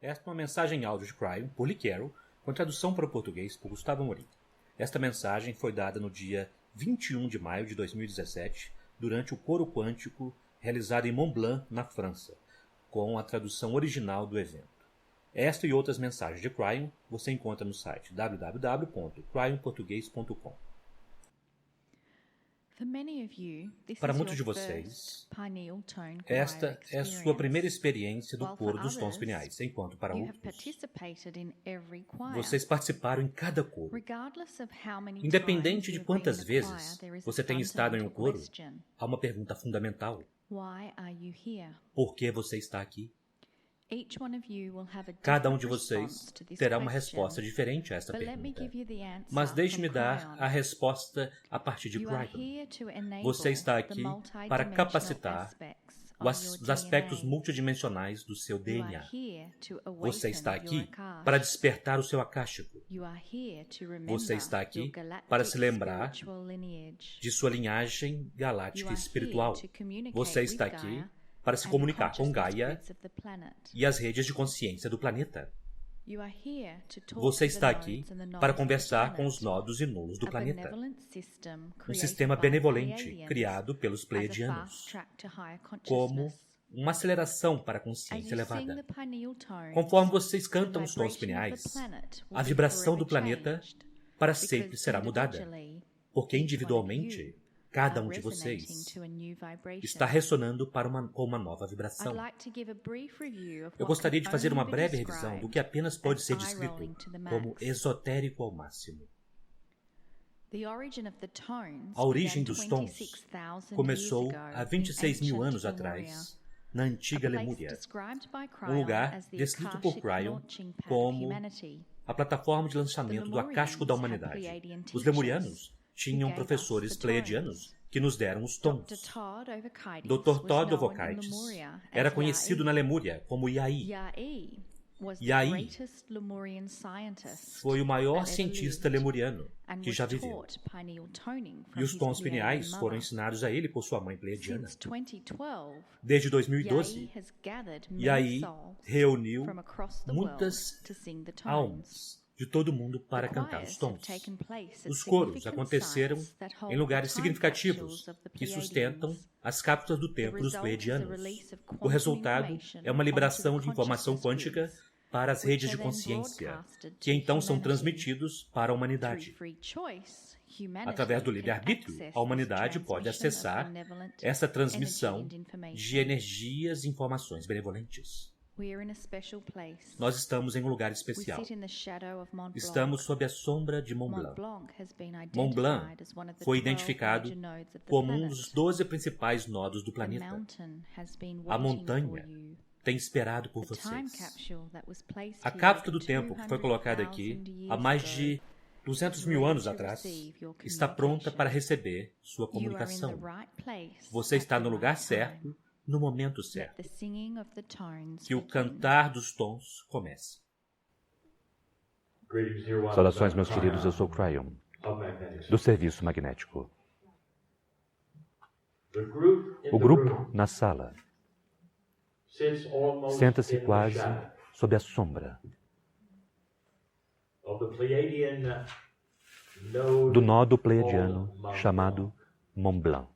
Esta é uma mensagem em áudio de Cryon, por Lee Carroll, com tradução para o português por Gustavo Amorim. Esta mensagem foi dada no dia 21 de maio de 2017, durante o coro quântico realizado em Mont Blanc, na França, com a tradução original do evento. Esta e outras mensagens de Cryon você encontra no site www.cryonportugues.com. Para muitos de vocês, esta é a sua primeira experiência do coro dos tons pineais, enquanto para outros, vocês participaram em cada coro. Independente de quantas vezes você tenha estado em um coro, há uma pergunta fundamental. Por que você está aqui? Cada um de vocês terá uma resposta diferente a esta pergunta. Mas deixe-me dar a resposta a partir de Cryon. Você está aqui para capacitar os aspectos multidimensionais do seu DNA. Você está aqui para despertar o seu akáshico. Você está aqui para se lembrar de sua linhagem galáctica espiritual. Você está aqui para se comunicar com Gaia e as redes de consciência do planeta. Você está aqui para conversar com os nodos e nulos do planeta. Um sistema benevolente criado pelos Pleiadianos, como uma aceleração para a consciência elevada. Conforme vocês cantam os tons pineais, a vibração do planeta para sempre será mudada, porque individualmente cada um de vocês está ressonando com uma nova vibração. Eu gostaria de fazer uma breve revisão do que apenas pode ser descrito como esotérico ao máximo. A origem dos tons começou há 26 mil anos atrás, na antiga Lemúria, um lugar descrito por Cryon como a plataforma de lançamento do akáshico da humanidade. Os lemurianos tinham professores pleiadianos que nos deram os tons. Dr. Todd Ovokaites era conhecido na Lemúria como Iai. Iai foi o maior cientista lemuriano que já viveu. E os tons pineais foram ensinados a ele por sua mãe pleiadiana. Desde 2012, Iai reuniu muitas almas de todo o mundo para cantar os tons. Os coros aconteceram em lugares significativos que sustentam as cápsulas do tempo dos Pleiadianos. O resultado é uma liberação de informação quântica para as redes de consciência, que então são transmitidos para a humanidade. Através do livre-arbítrio, a humanidade pode acessar essa transmissão de energias e informações benevolentes. Nós estamos em um lugar especial. Estamos sob a sombra de Mont Blanc. Mont Blanc foi identificado como um dos 12 principais nodos do planeta. A montanha tem esperado por vocês. A cápsula do tempo que foi colocada aqui há mais de 200 mil anos atrás está pronta para receber sua comunicação. Você está no lugar certo, no momento certo. Que o cantar dos tons comece. Saudações, meus queridos, eu sou Cryon, do Serviço Magnético. O grupo na sala senta-se quase sob a sombra do nódo pleiadiano chamado Mont Blanc.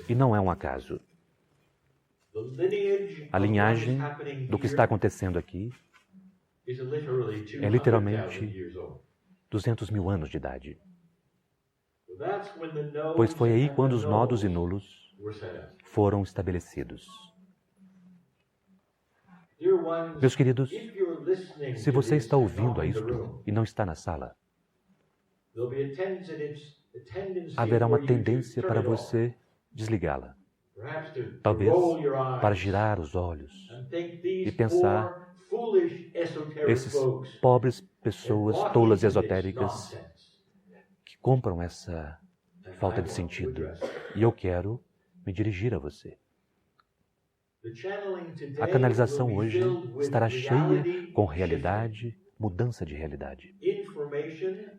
E não é um acaso. A linhagem do que está acontecendo aqui é literalmente 200 mil anos de idade. Pois foi aí quando os nodos e nulos foram estabelecidos. Meus queridos, se você está ouvindo a isto e não está na sala, haverá uma tendência para você desligá-la. Talvez para girar os olhos e pensar, esses pobres pessoas tolas e esotéricas que compram essa falta de sentido. E eu quero me dirigir a você. A canalização hoje estará cheia com realidade, mudança de realidade.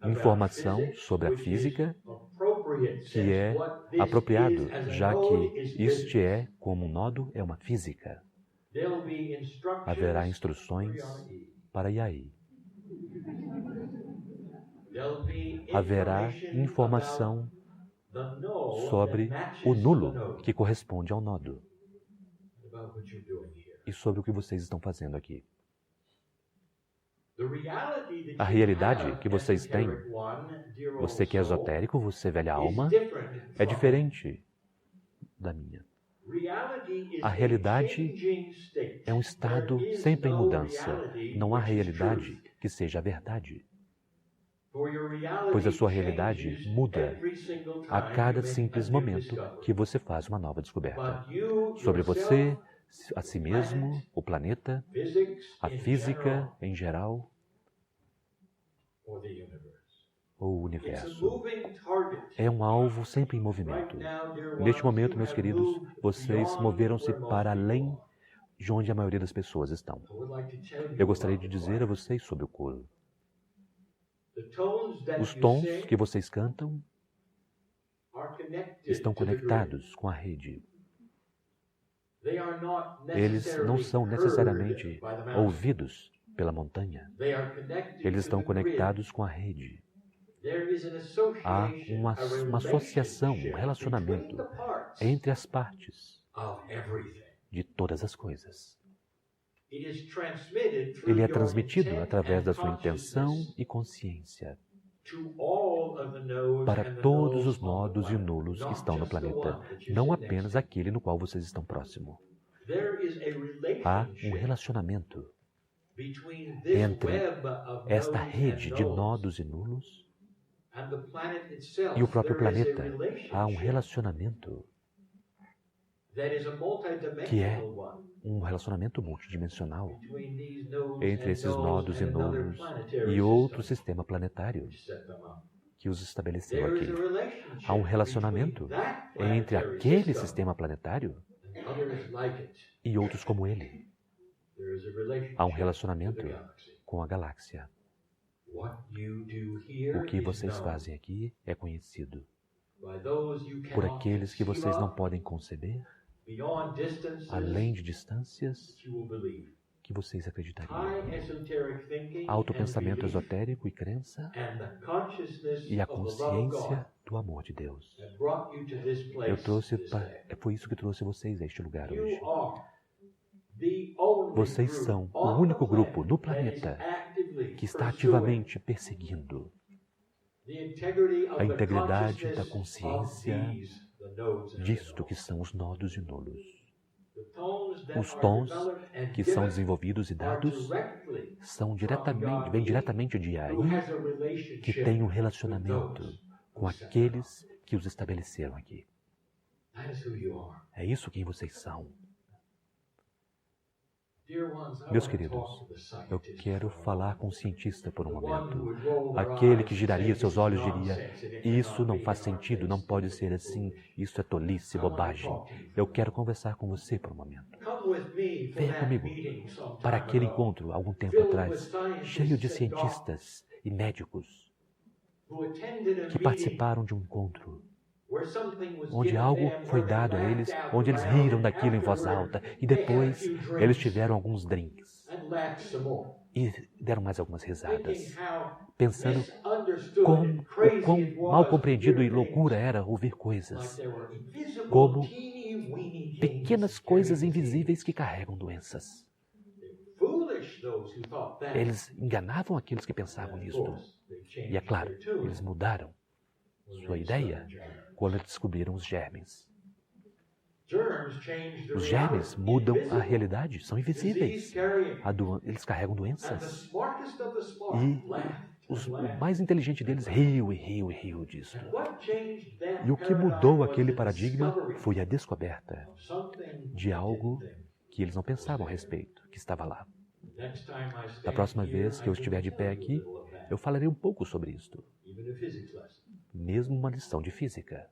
Informação sobre a física, que é apropriado, já que este é, como um nodo, é uma física. Haverá instruções para Yai. Haverá informação sobre o nulo que corresponde ao nodo e sobre o que vocês estão fazendo aqui. A realidade que vocês têm, você que é esotérico, você velha alma, é diferente da minha. A realidade é um estado sempre em mudança. Não há realidade que seja a verdade. Pois a sua realidade muda a cada simples momento que você faz uma nova descoberta. Sobre você, a si mesmo, o planeta, a física em geral, ou o universo. É um alvo sempre em movimento. Neste momento, meus queridos, vocês moveram-se para além de onde a maioria das pessoas estão. Eu gostaria de dizer a vocês sobre o coro. Os tons que vocês cantam estão conectados com a rede. Eles não são necessariamente ouvidos pela montanha. Eles estão conectados com a rede. Há uma associação, um relacionamento entre as partes de todas as coisas. Ele é transmitido através da sua intenção e consciência para todos os nodos e nulos que estão no planeta, não apenas aquele no qual vocês estão próximos. Há um relacionamento entre esta rede de nodos e nulos e o próprio planeta. Há um relacionamento que é um relacionamento multidimensional entre esses nodos e nulos e outro sistema planetário que os estabeleceu aqui. Há um relacionamento entre aquele sistema planetário e outros como ele. Há um relacionamento com a galáxia. O que vocês fazem aqui é conhecido por aqueles que vocês não podem conceber, além de distâncias, que vocês acreditariam. Autopensamento esotérico e crença e a consciência do amor de Deus. Foi isso que trouxe vocês a este lugar hoje. Vocês são o único grupo no planeta que está ativamente perseguindo a integridade da consciência disto que são os nodos e nulos. Os tons que são desenvolvidos e dados vêm diretamente de Yai, que tem um relacionamento com aqueles que os estabeleceram aqui. É isso quem vocês são. Meus queridos, eu quero falar com um cientista por um momento. Aquele que giraria seus olhos diria, isso não faz sentido, não pode ser assim, isso é tolice, bobagem. Eu quero conversar com você por um momento. Venha comigo para aquele encontro, algum tempo atrás, cheio de cientistas e médicos que participaram de um encontro onde algo foi dado a eles, onde eles riram daquilo em voz alta e depois eles tiveram alguns drinks e deram mais algumas risadas, pensando o quão mal compreendido e loucura era ouvir coisas como pequenas coisas invisíveis que carregam doenças. Eles enganavam aqueles que pensavam nisto. E é claro, eles mudaram sua ideia quando descobriram os germes. Os germes mudam a realidade, são invisíveis. Eles carregam doenças. E o mais inteligente deles riu e riu e riu disso. E o que mudou aquele paradigma foi a descoberta de algo que eles não pensavam a respeito, que estava lá. Da próxima vez que eu estiver de pé aqui, eu falarei um pouco sobre isto. Mesmo uma lição de física.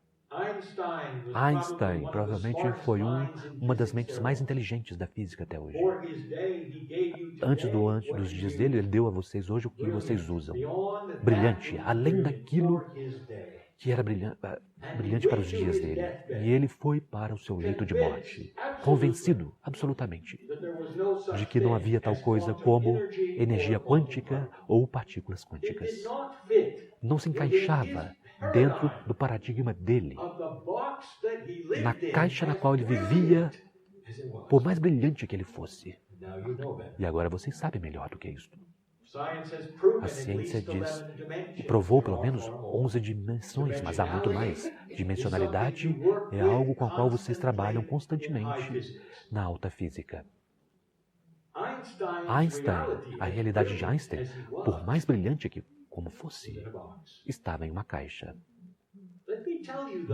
Einstein provavelmente foi uma das mentes mais inteligentes da física até hoje. Antes dos dias dele, ele deu a vocês hoje o que vocês usam. Brilhante, além daquilo que era brilhante para os dias dele. E ele foi para o seu leito de morte, convencido absolutamente de que não havia tal coisa como energia quântica ou partículas quânticas. Não se encaixava dentro do paradigma dele, na caixa na qual ele vivia, por mais brilhante que ele fosse. E agora vocês sabem melhor do que isso. A ciência provou pelo menos 11 dimensões, mas há muito mais. Dimensionalidade é algo com o qual vocês trabalham constantemente na alta física. Einstein, a realidade de Einstein, por mais brilhante que como fosse, estava em uma caixa.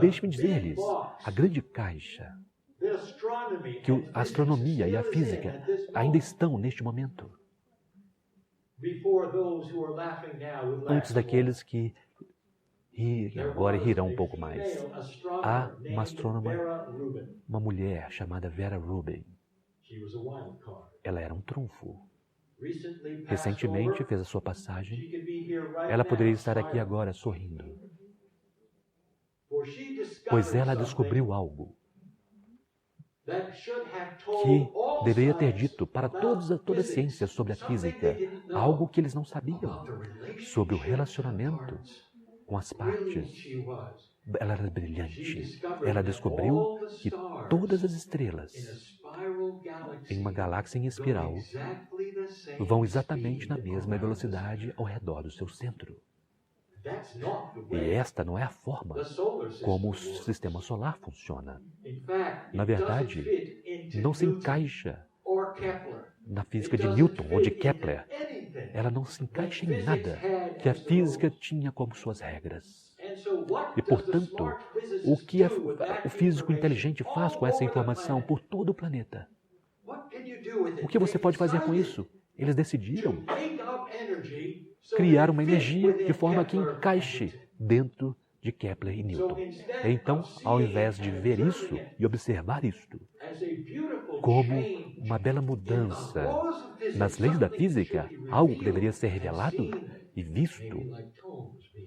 Deixe-me dizer-lhes, a grande caixa, que a astronomia e a física ainda estão neste momento. Antes daqueles que agora rirão um pouco mais. Há uma astrônoma, uma mulher chamada Vera Rubin. Ela era um trunfo. Recentemente fez a sua passagem. Ela poderia estar aqui agora sorrindo. Pois ela descobriu algo que deveria ter dito para toda a ciência sobre a física, algo que eles não sabiam, sobre o relacionamento com as partes. Ela era brilhante. Ela descobriu que todas as estrelas em uma galáxia em espiral vão exatamente na mesma velocidade ao redor do seu centro. E esta não é a forma como o sistema solar funciona. Na verdade, não se encaixa na física de Newton ou de Kepler. Ela não se encaixa em nada que a física tinha como suas regras. E, portanto, o que o físico inteligente faz com essa informação por todo o planeta? O que você pode fazer com isso? Eles decidiram criar uma energia de forma que encaixe dentro de Kepler e Newton. Então, ao invés de ver isso e observar isto como uma bela mudança nas leis da física, algo que deveria ser revelado e visto,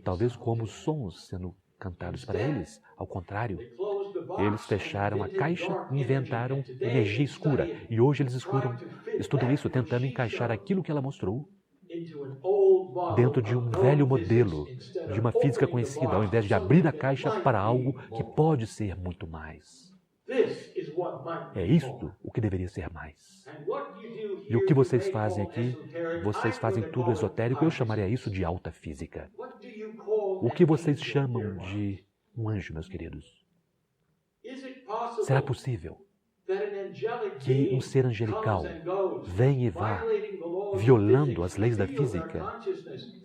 talvez como sons sendo cantados para eles, ao contrário, eles fecharam a caixa e inventaram energia escura. E hoje eles estudam isso, tentando encaixar aquilo que ela mostrou dentro de um velho modelo de uma física conhecida, ao invés de abrir a caixa para algo que pode ser muito mais. É isto o que deveria ser mais. E o que vocês fazem aqui? Vocês fazem tudo esotérico, eu chamaria isso de alta física. O que vocês chamam de um anjo, meus queridos? Será possível que um ser angelical venha e vá violando as leis da física,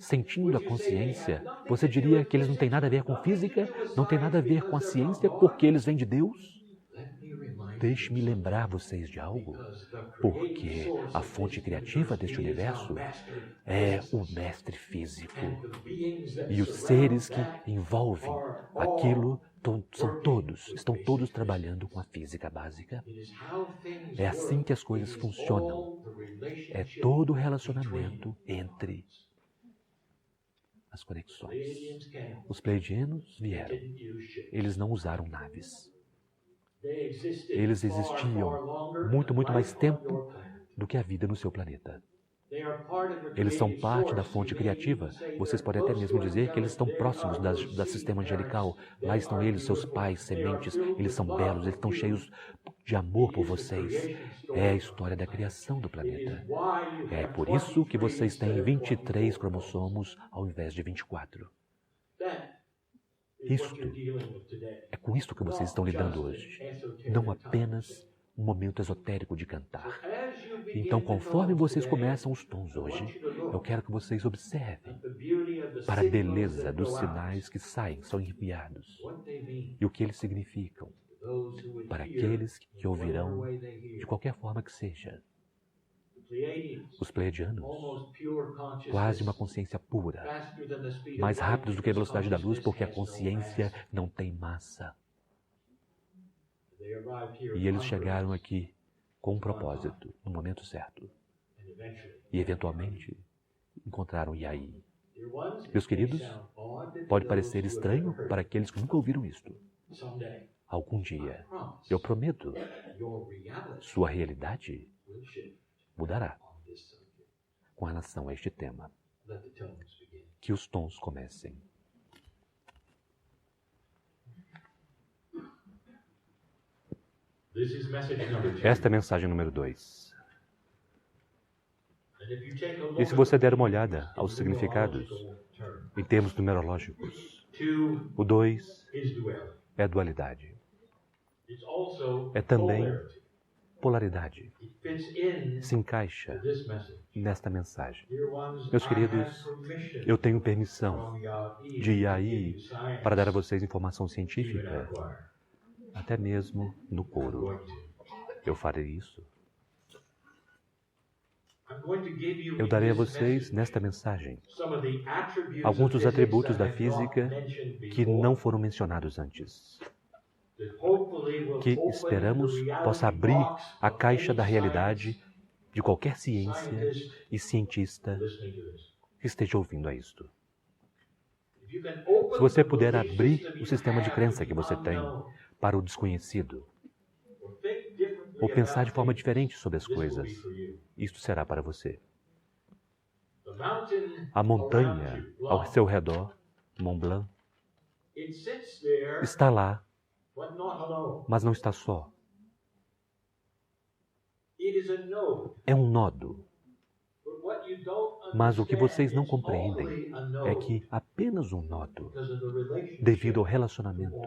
sentindo a consciência? Você diria que eles não têm nada a ver com física, não têm nada a ver com a ciência, porque eles vêm de Deus? Deixe-me lembrar vocês de algo, porque a fonte criativa deste universo é o mestre físico. E os seres que envolvem aquilo estão todos trabalhando com a física básica. É assim que as coisas funcionam. É todo o relacionamento entre as conexões. Os pleiadianos vieram. Eles não usaram naves. Eles existiam muito mais tempo do que a vida no seu planeta. Eles são parte da fonte criativa. Vocês podem até mesmo dizer que eles estão próximos do sistema angelical. Lá estão eles, seus pais, sementes. Eles são belos, eles estão cheios de amor por vocês. É a história da criação do planeta. É por isso que vocês têm 23 cromossomos ao invés de 24. É com isto que vocês estão lidando hoje. Não apenas um momento esotérico de cantar. Então, conforme vocês começam os tons hoje, eu quero que vocês observem para a beleza dos sinais que saem, são enviados, e o que eles significam para aqueles que ouvirão de qualquer forma que seja. Os pleiadianos, quase uma consciência pura, mais rápidos do que a velocidade da luz, porque a consciência não tem massa. E eles chegaram aqui com um propósito, no momento certo. E, eventualmente, encontraram Yai. Meus queridos, pode parecer estranho para aqueles que nunca ouviram isto. Algum dia, eu prometo, sua realidade mudará com relação a este tema. Que os tons comecem. Esta é a mensagem número 2. E se você der uma olhada aos significados, em termos numerológicos, o 2 é dualidade. É também polaridade. Se encaixa nesta mensagem. Meus queridos, eu tenho permissão de ir aí para dar a vocês informação científica, até mesmo no coro. Eu farei isso. Eu darei a vocês, nesta mensagem, alguns dos atributos da física que não foram mencionados antes. Que esperamos possa abrir a caixa da realidade de qualquer ciência e cientista que esteja ouvindo a isto. Se você puder abrir o sistema de crença que você tem para o desconhecido, ou pensar de forma diferente sobre as coisas, isto será para você. A montanha ao seu redor, Mont Blanc, está lá, mas não está só. É um nodo. Mas o que vocês não compreendem é que apenas um nodo, devido ao relacionamento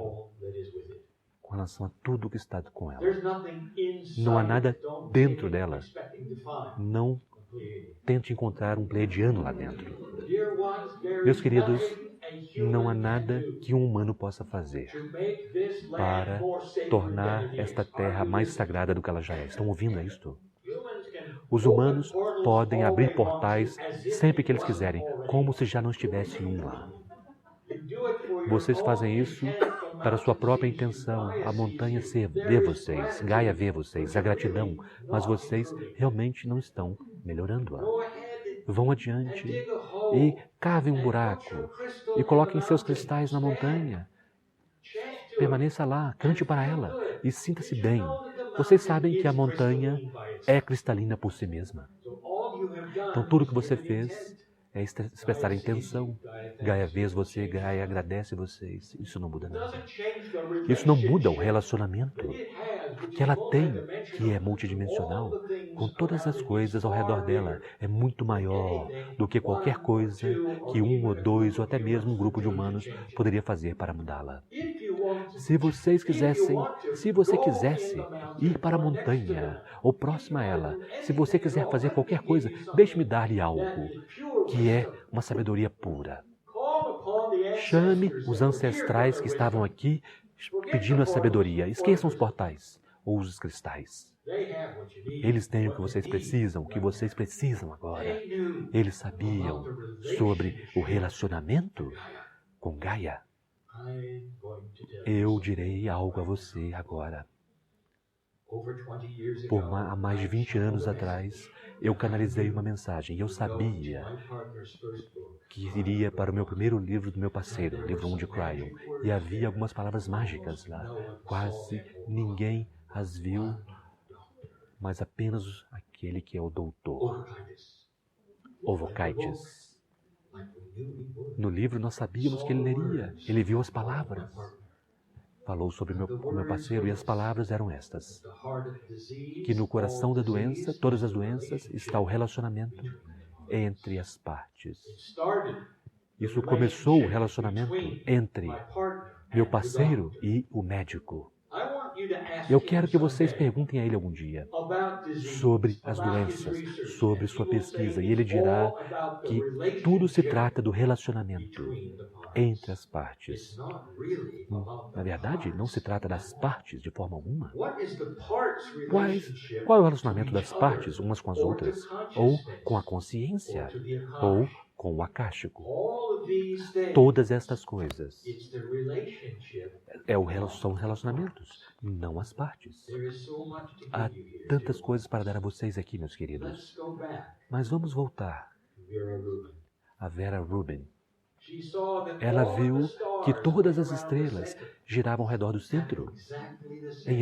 com relação a tudo que está com ela. Não há nada dentro dela. Não tente encontrar um pleiadiano lá dentro. Meus queridos, não há nada que um humano possa fazer para tornar esta terra mais sagrada do que ela já é. Estão ouvindo isto? Os humanos podem abrir portais sempre que eles quiserem, como se já não estivesse um lá. Vocês fazem isso para sua própria intenção. A montanha vê vocês, Gaia vê vocês, a gratidão, mas vocês realmente não estão melhorando-a. Vão adiante e cavem um buraco e coloquem seus cristais na montanha. Permaneça lá, cante para ela e sinta-se bem. Vocês sabem que a montanha é cristalina por si mesma. Então tudo que você fez é expressar a intenção. Gaia vê você, Gaia agradece vocês. Isso não muda nada. Isso não muda o relacionamento que ela tem, que é multidimensional, com todas as coisas ao redor dela. É muito maior do que qualquer coisa que um ou dois, ou até mesmo um grupo de humanos poderia fazer para mudá-la. Se você quisesse ir para a montanha ou próxima a ela, se você quiser fazer qualquer coisa, deixe-me dar-lhe algo que é uma sabedoria pura. Chame os ancestrais que estavam aqui pedindo a sabedoria. Esqueçam os portais ou os cristais. Eles têm o que vocês precisam agora. Eles sabiam sobre o relacionamento com Gaia. Eu direi algo a você agora. Há mais de 20 anos atrás, eu canalizei uma mensagem e eu sabia que iria para o meu primeiro livro do meu parceiro, livro 1 de Cryon, e havia algumas palavras mágicas lá. Quase ninguém as viu, mas apenas aquele que é o doutor, Ovokaites. No livro nós sabíamos que ele leria, ele viu as palavras. Falou sobre o meu parceiro e as palavras eram estas: que no coração da doença, todas as doenças, está o relacionamento entre as partes. Isso começou o relacionamento entre meu parceiro e o médico. Eu quero que vocês perguntem a ele algum dia sobre as doenças, sobre sua pesquisa, e ele dirá que tudo se trata do relacionamento entre as partes. Na verdade, não se trata das partes de forma alguma. Qual é o relacionamento das partes umas com as outras? Ou com a consciência? Ou com o akáshico? Todas estas coisas são relacionamentos, não as partes. Há tantas coisas para dar a vocês aqui, meus queridos. Mas vamos voltar a Vera Rubin. Ela viu que todas as estrelas giravam ao redor do centro em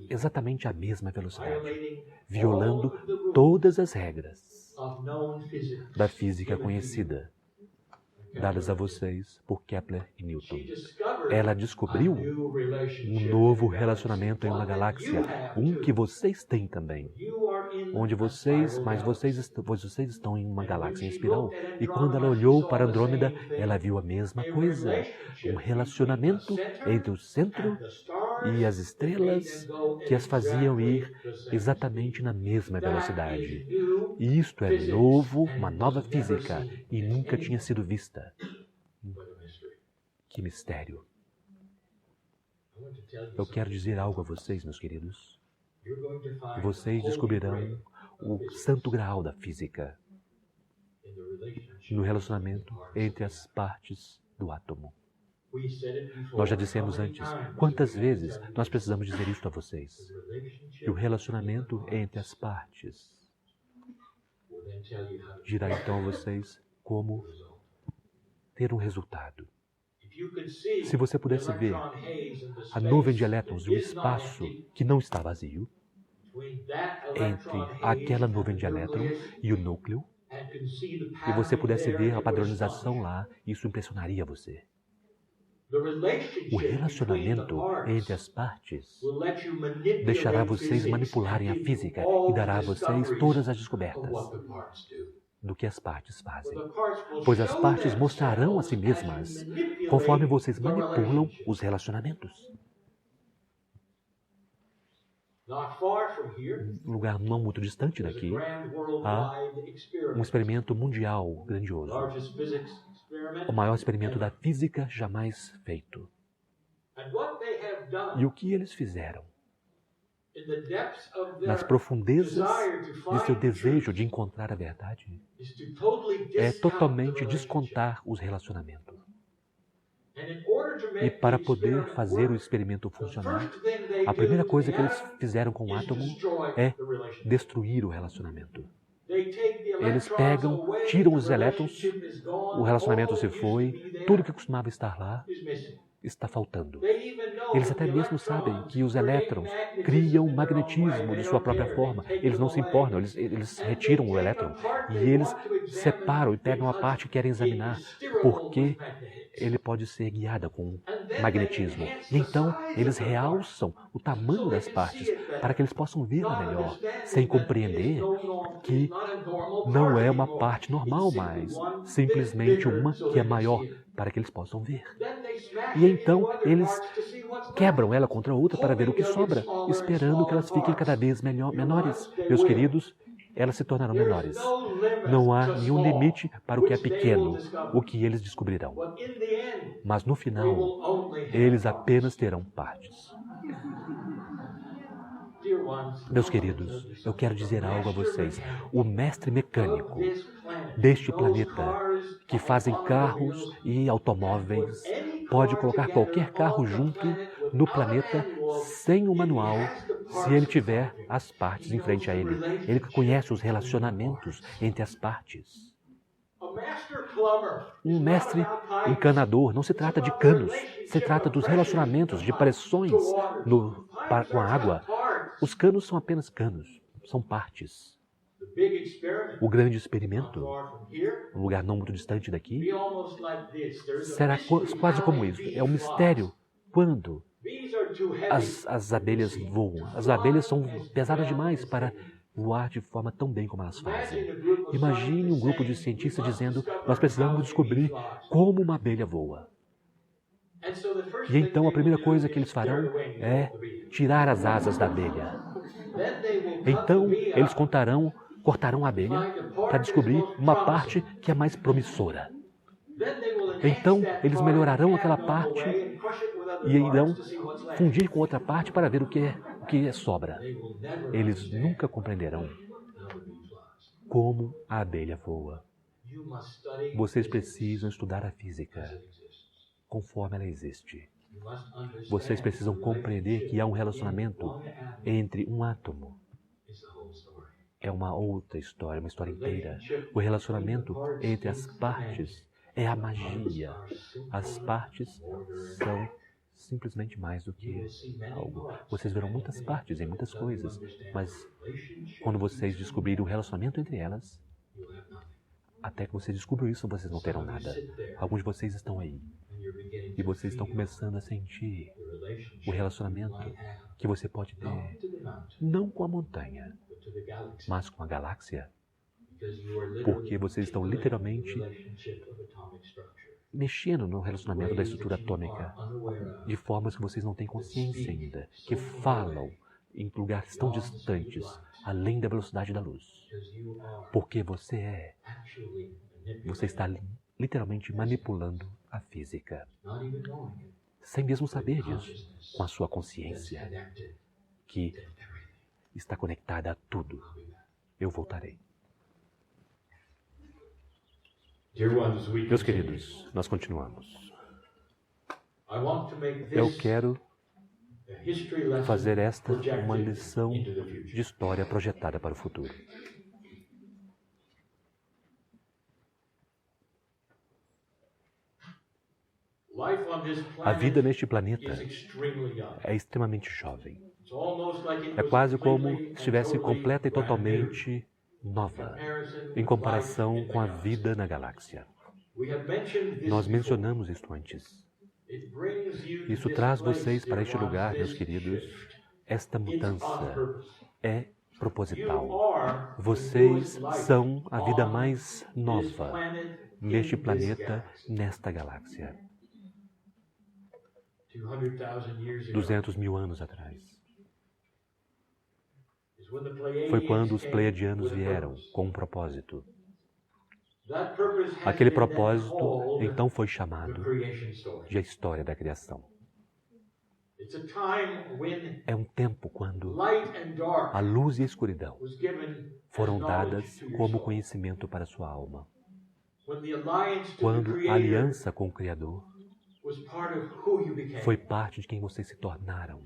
exatamente a mesma velocidade, violando todas as regras da física conhecida, dadas a vocês por Kepler e Newton. Ela descobriu um novo relacionamento em uma galáxia, um que vocês têm também, onde vocês estão em uma galáxia em espiral. E quando ela olhou para Andrômeda, ela viu a mesma coisa, um relacionamento entre o centro e as estrelas que as faziam ir exatamente na mesma velocidade. E isto é novo, uma nova física, e nunca tinha sido vista. Que mistério! Eu quero dizer algo a vocês, meus queridos. Vocês descobrirão o santo graal da física no relacionamento entre as partes do átomo. Nós já dissemos antes, quantas vezes nós precisamos dizer isto a vocês? E o relacionamento entre as partes dirá então a vocês como ter um resultado. Se você pudesse ver a nuvem de elétrons e o espaço que não está vazio, entre aquela nuvem de elétrons e o núcleo, e você pudesse ver a padronização lá, isso impressionaria você. O relacionamento entre as partes deixará vocês manipularem a física e dará a vocês todas as descobertas do que as partes fazem. Pois as partes mostrarão a si mesmas conforme vocês manipulam os relacionamentos. Um lugar não muito distante daqui, há um experimento mundial grandioso. O maior experimento da física jamais feito. E o que eles fizeram? Nas profundezas de seu desejo de encontrar a verdade, é totalmente descontar os relacionamentos. E para poder fazer o experimento funcionar, a primeira coisa que eles fizeram com o átomo é destruir o relacionamento. Eles pegam, tiram os elétrons, o relacionamento se foi, tudo que costumava estar lá está faltando. Eles até mesmo sabem que os elétrons criam magnetismo de sua própria forma. Eles não se importam, eles retiram o elétron e eles separam e pegam a parte que querem examinar, porque ele pode ser guiada com magnetismo. E então eles realçam o tamanho das partes para que eles possam vê-la melhor, sem compreender que não é uma parte normal, mas simplesmente uma que é maior, para que eles possam ver. E então eles quebram ela contra a outra para ver o que sobra, esperando que elas fiquem cada vez menores. Meus queridos, elas se tornarão menores. Não há nenhum limite para o que é pequeno, o que eles descobrirão. Mas no final, eles apenas terão partes. Meus queridos, eu quero dizer algo a vocês. O mestre mecânico deste planeta, que fazem carros e automóveis, pode colocar qualquer carro junto no planeta sem o manual, se ele tiver as partes em frente a ele. Ele conhece os relacionamentos entre as partes. Um mestre encanador não se trata de canos, se trata dos relacionamentos, de pressões com a água. Os canos são apenas canos, são partes. O grande experimento, um lugar não muito distante daqui, será quase como isso. É um mistério quando as abelhas voam. As abelhas são pesadas demais para voar de forma tão bem como elas fazem. Imagine um grupo de cientistas dizendo: nós precisamos descobrir como uma abelha voa. E então a primeira coisa que eles farão é tirar as asas da abelha. Então eles cortarão a abelha para descobrir uma parte que é mais promissora. Então eles melhorarão aquela parte e irão fundir com outra parte para ver o que sobra. Eles nunca compreenderão como a abelha voa. Vocês precisam estudar a física conforme ela existe. Vocês precisam compreender que há um relacionamento entre um átomo é uma outra história, uma história inteira. O relacionamento entre as partes é a magia. As partes são simplesmente mais do que algo. Vocês verão muitas partes em muitas coisas, mas quando vocês descobrirem o relacionamento entre elas, até que vocês descubram isso, vocês não terão nada. Alguns de vocês estão aí e vocês estão começando a sentir o relacionamento que você pode ter, não com a montanha, mas com a galáxia, porque vocês estão literalmente mexendo no relacionamento da estrutura atômica de formas que vocês não têm consciência ainda, que falam em lugares tão distantes, além da velocidade da luz. Porque você está literalmente manipulando a física, sem mesmo saber disso, com a sua consciência, que está conectada a tudo. Eu voltarei. Meus queridos, nós continuamos. Eu quero fazer esta uma lição de história projetada para o futuro. A vida neste planeta é extremamente jovem. É quase como se estivesse completa e totalmente nova, em comparação com a vida na galáxia. Nós mencionamos isso antes. Isso traz vocês para este lugar, meus queridos. Esta mudança é proposital. Vocês são a vida mais nova neste planeta, nesta galáxia. 200 mil anos atrás. Foi quando os pleiadianos vieram com um propósito. Aquele propósito, então, foi chamado de a história da criação. É um tempo quando a luz e a escuridão foram dadas como conhecimento para a sua alma. Quando a aliança com o Criador foi parte de quem vocês se tornaram.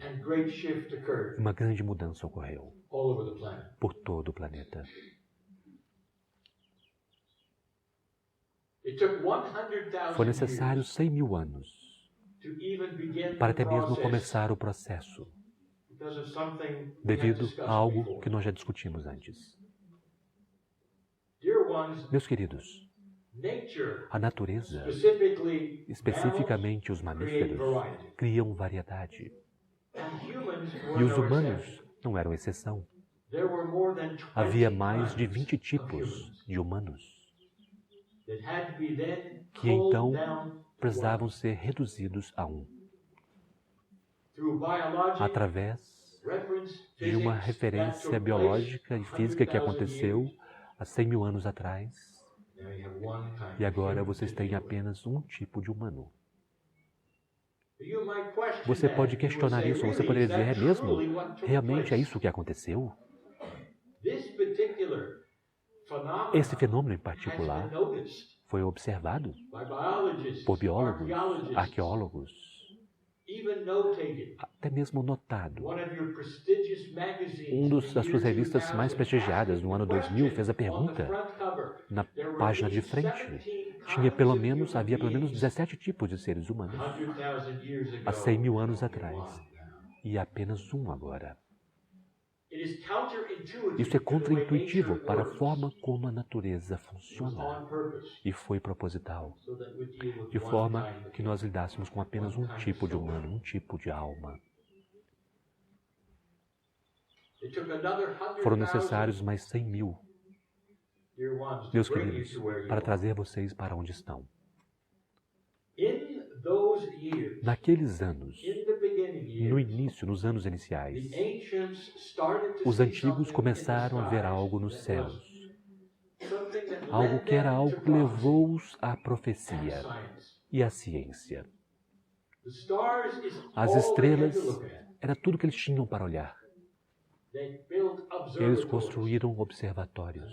Uma grande mudança ocorreu por todo o planeta. Foi necessário 100 mil anos para até mesmo começar o processo, devido a algo que nós já discutimos antes. Meus queridos, a natureza, especificamente os mamíferos, criam variedade. E os humanos não eram exceção. Havia mais de 20 tipos de humanos que então precisavam ser reduzidos a um. Através de uma referência biológica e física que aconteceu há 100 mil anos atrás, e agora vocês têm apenas um tipo de humano. Você pode questionar isso, você poderia dizer, é mesmo? Realmente é isso que aconteceu? Esse fenômeno em particular foi observado por biólogos, arqueólogos, até mesmo notado. Das suas revistas mais prestigiadas no ano 2000 fez a pergunta na página de frente. Havia pelo menos 17 tipos de seres humanos há 100 mil anos atrás e apenas um agora. Isso é contraintuitivo para a forma como a natureza funciona e foi proposital, de forma que nós lidássemos com apenas um tipo de humano, um tipo de alma. Foram necessários mais 100 mil, meus queridos, para trazer vocês para onde estão. Naqueles anos, no início, nos anos iniciais, os antigos começaram a ver algo nos céus. Algo que era algo que levou-os à profecia e à ciência. As estrelas era tudo que eles tinham para olhar. Eles construíram observatórios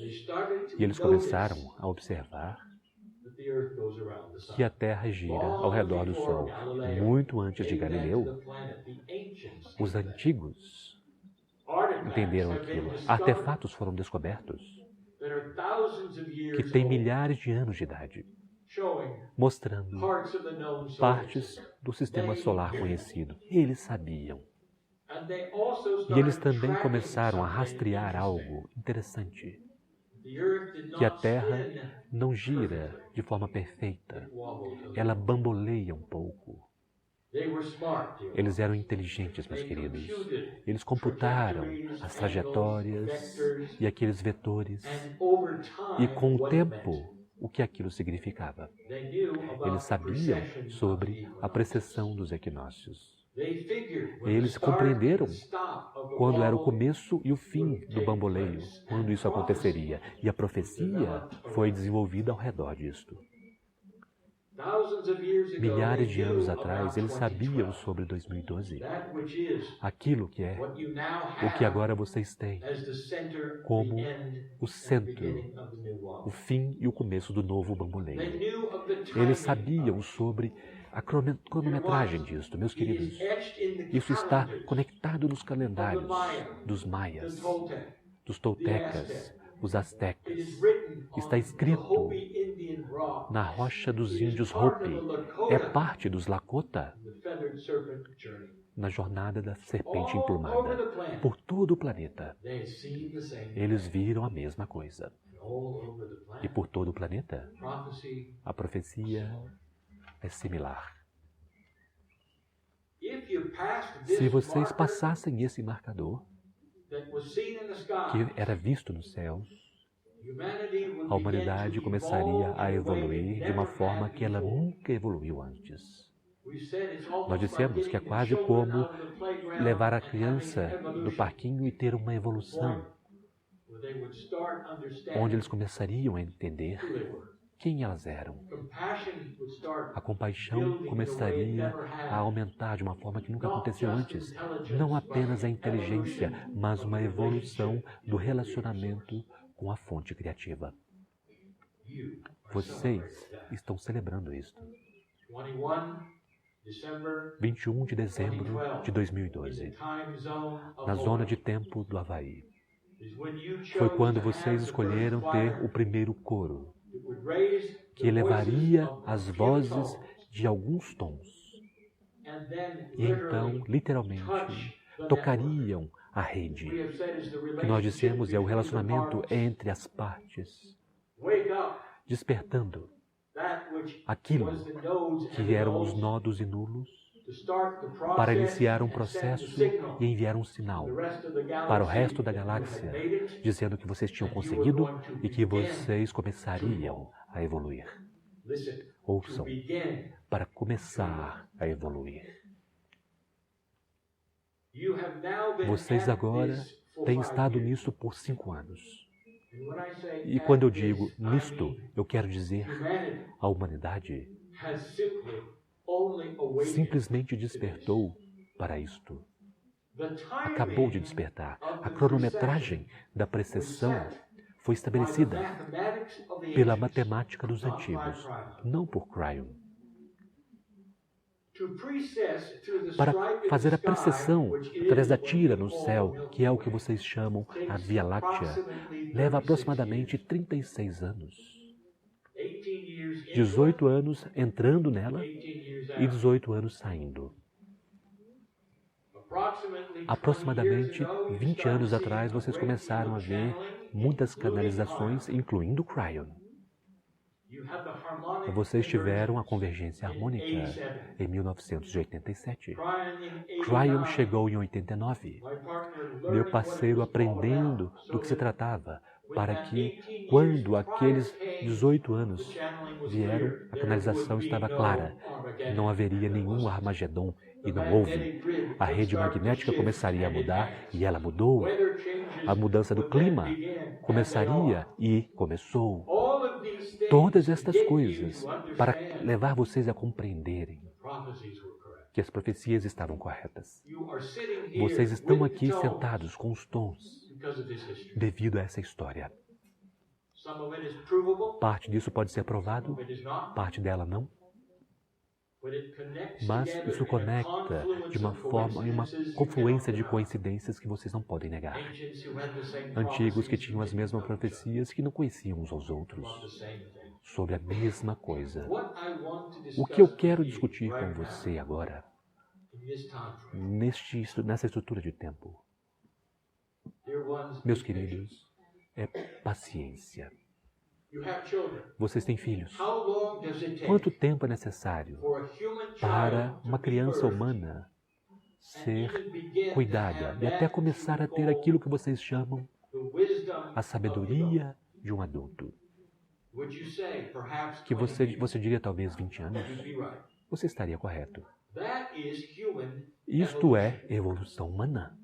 e eles começaram a observar que a Terra gira ao redor do Sol. Muito antes de Galileu, os antigos entenderam aquilo. Artefatos foram descobertos que têm milhares de anos de idade, mostrando partes do sistema solar conhecido. Eles sabiam. E eles também começaram a rastrear algo interessante, que a Terra não gira de forma perfeita. Ela bamboleia um pouco. Eles eram inteligentes, meus queridos. Eles computaram as trajetórias e aqueles vetores e, com o tempo, o que aquilo significava. Eles sabiam sobre a precessão dos equinócios. Eles compreenderam quando era o começo e o fim do bamboleio, quando isso aconteceria. E a profecia foi desenvolvida ao redor disto. Milhares de anos atrás, eles sabiam sobre 2012. Aquilo que é o que agora vocês têm como o centro, o fim e o começo do novo bamboleio. Eles sabiam sobre a cronometragem disto, meus queridos. Isso está conectado nos calendários dos maias, dos toltecas, os astecas. Está escrito na rocha dos índios Hopi. É parte dos Lakota na jornada da serpente emplumada. Por todo o planeta, eles viram a mesma coisa. E por todo o planeta, a profecia é similar. Se vocês passassem esse marcador, que era visto nos céus, a humanidade começaria a evoluir de uma forma que ela nunca evoluiu antes. Nós dissemos que é quase como levar a criança do parquinho e ter uma evolução, onde eles começariam a entender quem elas eram. A compaixão começaria a aumentar de uma forma que nunca aconteceu antes. Não apenas a inteligência, mas uma evolução do relacionamento com a fonte criativa. Vocês estão celebrando isto. 21 de dezembro de 2012, na zona de tempo do Havaí. Foi quando vocês escolheram ter o primeiro coro, que elevaria as vozes de alguns tons. E então, literalmente, tocariam a rede, que nós dissemos é o relacionamento entre as partes, despertando aquilo que eram os nodos e nulos para iniciar um processo e enviar um sinal para o resto da galáxia, dizendo que vocês tinham conseguido e que vocês começariam a evoluir. Ouçam, para começar a evoluir. Vocês agora têm estado nisso por 5 anos. E quando eu digo nisto, eu quero dizer a humanidade simplesmente despertou para isto. Acabou de despertar. A cronometragem da precessão foi estabelecida pela matemática dos antigos, não por Cryon. Para fazer a precessão através da tira no céu, que é o que vocês chamam a Via Láctea, leva aproximadamente 36 anos. 18 anos entrando nela e 18 anos saindo. Aproximadamente 20 anos atrás, vocês começaram a ver muitas canalizações, incluindo Cryon. Vocês tiveram a convergência harmônica em 1987. Cryon chegou em 89. Meu parceiro aprendendo do que se tratava, para que, quando aqueles 18 anos vieram, a canalização estava clara. Não haveria nenhum Armagedon, e não houve. A rede magnética começaria a mudar, e ela mudou. A mudança do clima começaria, e começou. Todas estas coisas para levar vocês a compreenderem que as profecias estavam corretas. Vocês estão aqui sentados com os tons devido a essa história. Parte disso pode ser provado, parte dela não. Mas isso conecta de uma forma, em uma confluência de coincidências que vocês não podem negar. Antigos que tinham as mesmas profecias que não conheciam uns aos outros sobre a mesma coisa. O que eu quero discutir com você agora, nessa estrutura de tempo, meus queridos, é paciência. Vocês têm filhos. Quanto tempo é necessário para uma criança humana ser cuidada e até começar a ter aquilo que vocês chamam a sabedoria de um adulto? Que você diria talvez 20 anos? Você estaria correto. Isto é evolução humana.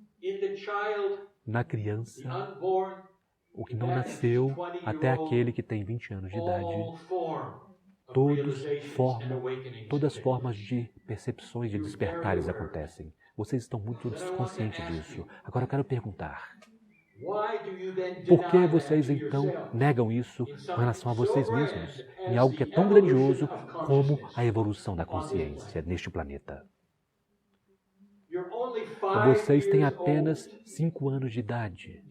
Na criança, o que não nasceu, até aquele que tem 20 anos de idade, todas as formas de percepções de despertares acontecem. Vocês estão muito desconscientes disso. Agora eu quero perguntar, por que vocês então negam isso com relação a vocês mesmos, em algo que é tão grandioso como a evolução da consciência neste planeta? Vocês têm apenas 5 anos de idade.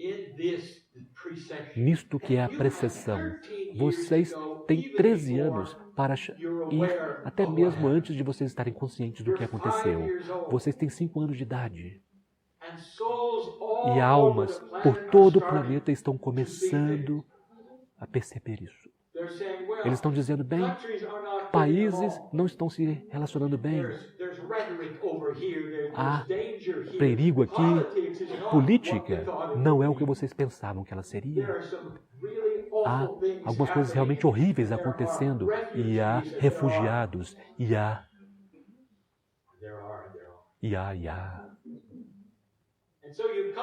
Nisto que é a precessão. Vocês têm 13 anos para ir até mesmo antes de vocês estarem conscientes do que aconteceu. Vocês têm 5 anos de idade. E almas por todo o planeta estão começando a perceber isso. Eles estão dizendo, bem, países não estão se relacionando bem. Há perigo aqui. Política não é o que vocês pensavam que ela seria. Há algumas coisas realmente horríveis acontecendo. E há refugiados. E há.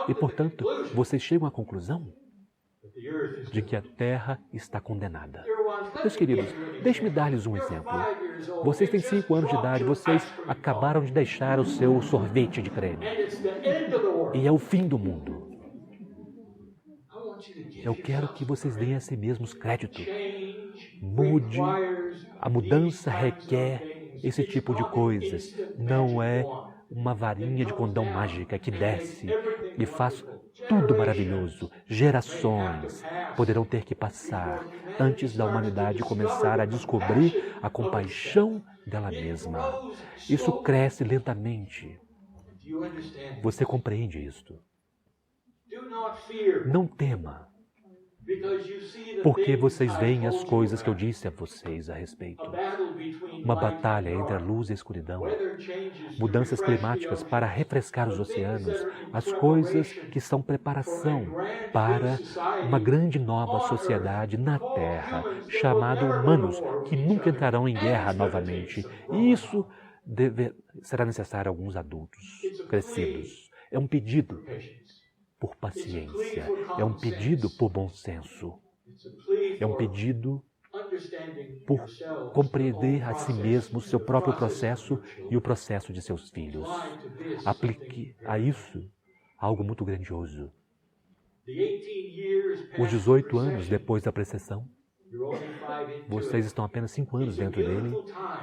E, portanto, vocês chegam à conclusão de que a Terra está condenada. Meus queridos, deixe-me dar-lhes um exemplo. Vocês têm 5 anos de idade, vocês acabaram de deixar o seu sorvete de creme. E é o fim do mundo. Eu quero que vocês deem a si mesmos crédito. Mude. A mudança requer esse tipo de coisas. Não é uma varinha de condão mágica que desce e faz tudo maravilhoso. Gerações poderão ter que passar antes da humanidade começar a descobrir a compaixão dela mesma. Isso cresce lentamente. Você compreende isto? Não tema, porque vocês veem as coisas que eu disse a vocês a respeito. Uma batalha entre a luz e a escuridão, mudanças climáticas para refrescar os oceanos, as coisas que são preparação para uma grande nova sociedade na Terra, chamada humanos, que nunca entrarão em guerra novamente. E isso será necessário a alguns adultos crescidos. É um pedido por paciência, é um pedido por bom senso, é um pedido por compreender a si mesmo o seu próprio processo e o processo de seus filhos. Aplique a isso algo muito grandioso. Os 18 anos depois da precessão, vocês estão apenas 5 anos dentro dele.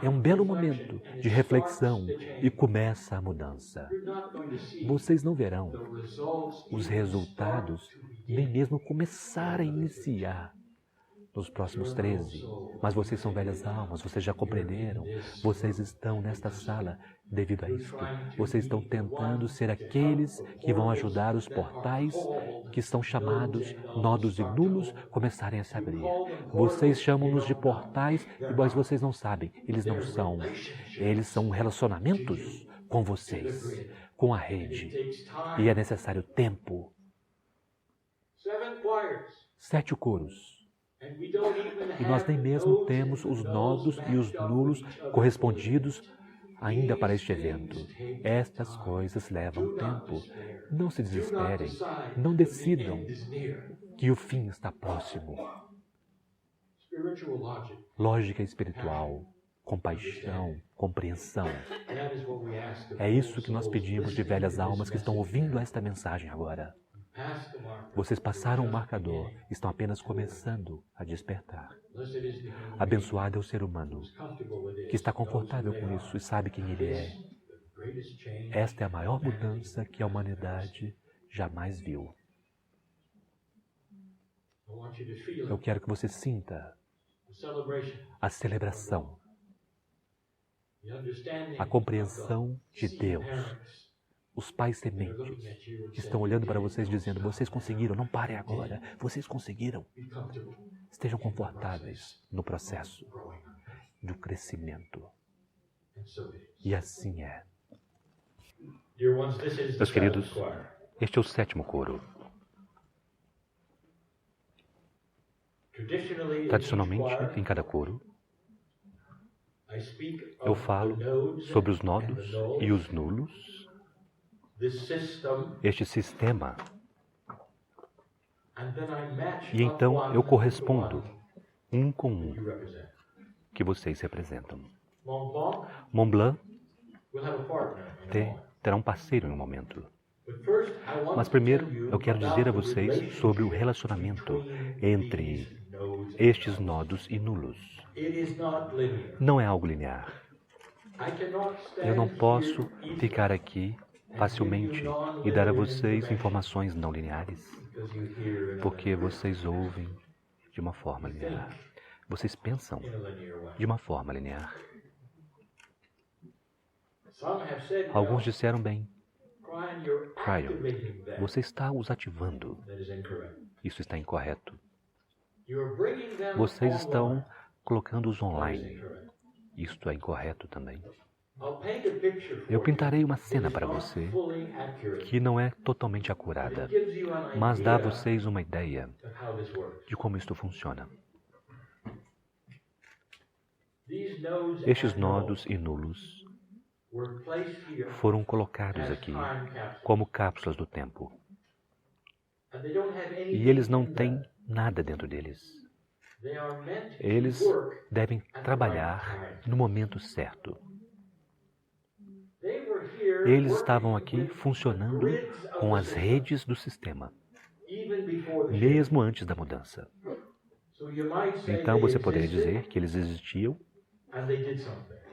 É um belo momento de reflexão e começa a mudança. Vocês não verão os resultados, nem mesmo começar a iniciar nos próximos 13. Mas vocês são velhas almas, vocês já compreenderam. Vocês estão nesta sala devido a isto. Vocês estão tentando ser aqueles que vão ajudar os portais que são chamados nodos e nulos começarem a se abrir. Vocês chamam-nos de portais, mas vocês não sabem. Eles não são. Eles são relacionamentos com vocês, com a rede. E é necessário tempo. 7 coros. E nós nem mesmo temos os nodos e os nulos correspondidos ainda para este evento. Estas coisas levam tempo. Não se desesperem. Não decidam que o fim está próximo. Lógica espiritual, compaixão, compreensão. É isso que nós pedimos de velhas almas que estão ouvindo esta mensagem agora. Vocês passaram o marcador, estão apenas começando a despertar. Abençoado é o ser humano que está confortável com isso e sabe quem ele é. Esta é a maior mudança que a humanidade jamais viu. Eu quero que você sinta a celebração, a compreensão de Deus. Os pais sementes que estão olhando para vocês dizendo, vocês conseguiram, não parem agora, vocês conseguiram. Estejam confortáveis no processo do crescimento. E assim é. Meus queridos, este é o 7º coro. Tradicionalmente, em cada coro, eu falo sobre os nodos e os nulos, este sistema, e então eu correspondo um com um que vocês representam. Mont Blanc terá um parceiro em um momento. Mas primeiro eu quero dizer a vocês sobre o relacionamento entre estes nodos e nulos. Não é algo linear. Eu não posso ficar aqui facilmente e dar a vocês informações não lineares, porque vocês ouvem de uma forma linear. Vocês pensam de uma forma linear. Alguns disseram bem, Cryon, você está os ativando. Isso está incorreto. Vocês estão colocando-os online. Isto é incorreto também. Eu pintarei uma cena para você que não é totalmente acurada, mas dá a vocês uma ideia de como isto funciona. Estes nodos e nulos foram colocados aqui como cápsulas do tempo. E eles não têm nada dentro deles. Eles devem trabalhar no momento certo. Eles estavam aqui funcionando com as redes do sistema, mesmo antes da mudança. Então você poderia dizer que eles existiam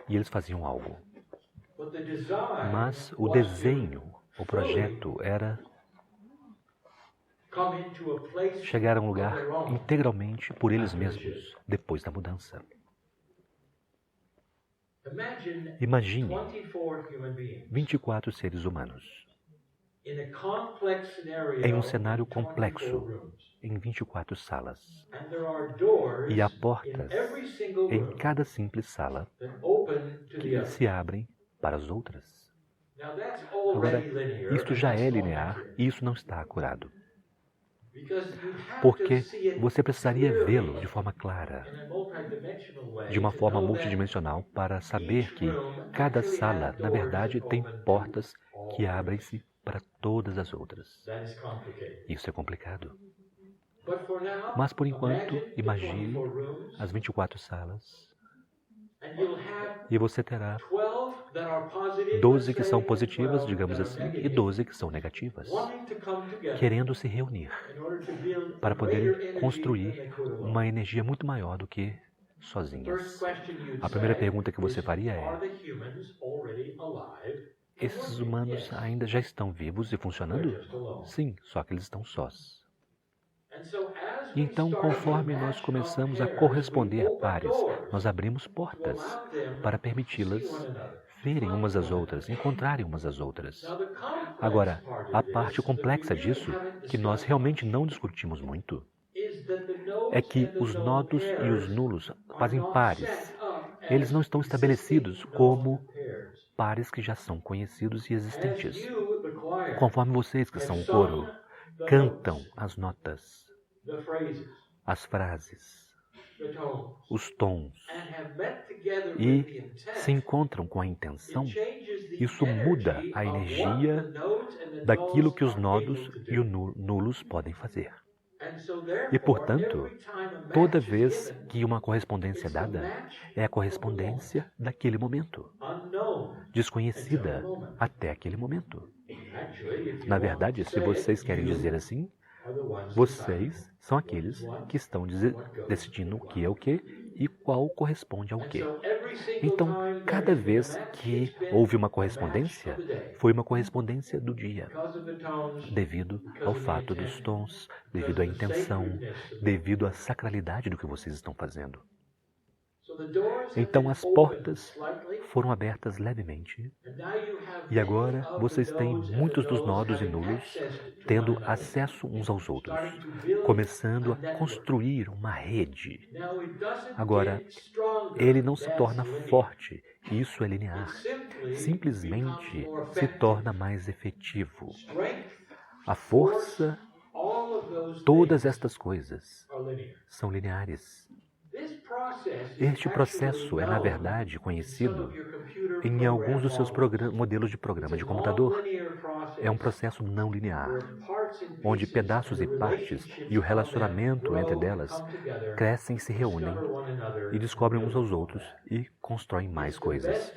e eles faziam algo. Mas o desenho, o projeto era chegar a um lugar integralmente por eles mesmos, depois da mudança. Imagine 24 seres humanos em um cenário complexo, em 24 salas. E há portas em cada simples sala que se abrem para as outras. Agora, isto já é linear e isso não está acurado. Porque você precisaria vê-lo de forma clara, de uma forma multidimensional, para saber que cada sala, na verdade, tem portas que abrem-se para todas as outras. Isso é complicado. Mas, por enquanto, imagine as 24 salas e você terá 12 que são positivas, digamos assim, e 12 que são negativas, querendo se reunir para poderem construir uma energia muito maior do que sozinhas. A primeira pergunta que você faria é: esses humanos ainda já estão vivos e funcionando? Sim, só que eles estão sós. E então, conforme nós começamos a corresponder pares, nós abrimos portas para permiti-las verem umas às outras, encontrarem umas às outras. Agora, a parte complexa disso, que nós realmente não discutimos muito, é que os nodos e os nulos fazem pares. Eles não estão estabelecidos como pares que já são conhecidos e existentes. Conforme vocês, que são o coro, cantam as notas, as frases, os tons, e se encontram com a intenção, isso muda a energia daquilo que os nodos e os nulos podem fazer. E, portanto, toda vez que uma correspondência é dada, é a correspondência daquele momento, desconhecida até aquele momento. Na verdade, se vocês querem dizer assim, vocês são aqueles que estão decidindo o que é o que e qual corresponde ao que. Então, cada vez que houve uma correspondência, foi uma correspondência do dia, devido ao fato dos tons, devido à intenção, devido à sacralidade do que vocês estão fazendo. Então as portas foram abertas levemente e agora vocês têm muitos dos nodos e nulos tendo acesso uns aos outros, começando a construir uma rede. Agora, ele não se torna forte, isso é linear, simplesmente se torna mais efetivo. A força, todas estas coisas são lineares. Este processo é, na verdade, conhecido em alguns dos seus modelos de programa de computador. É um processo não linear, onde pedaços e partes e o relacionamento entre delas crescem, se reúnem e descobrem uns aos outros e constroem mais coisas.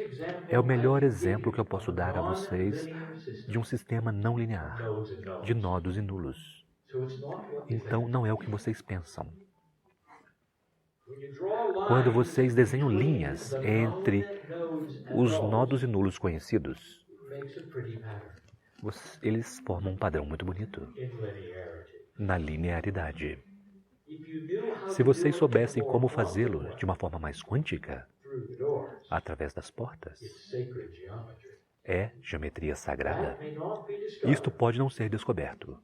É o melhor exemplo que eu posso dar a vocês de um sistema não linear, de nodos e nulos. Então, não é o que vocês pensam. Quando vocês desenham linhas entre os nodos e nulos conhecidos, eles formam um padrão muito bonito na linearidade. Se vocês soubessem como fazê-lo de uma forma mais quântica, através das portas, é geometria sagrada. Isto pode não ser descoberto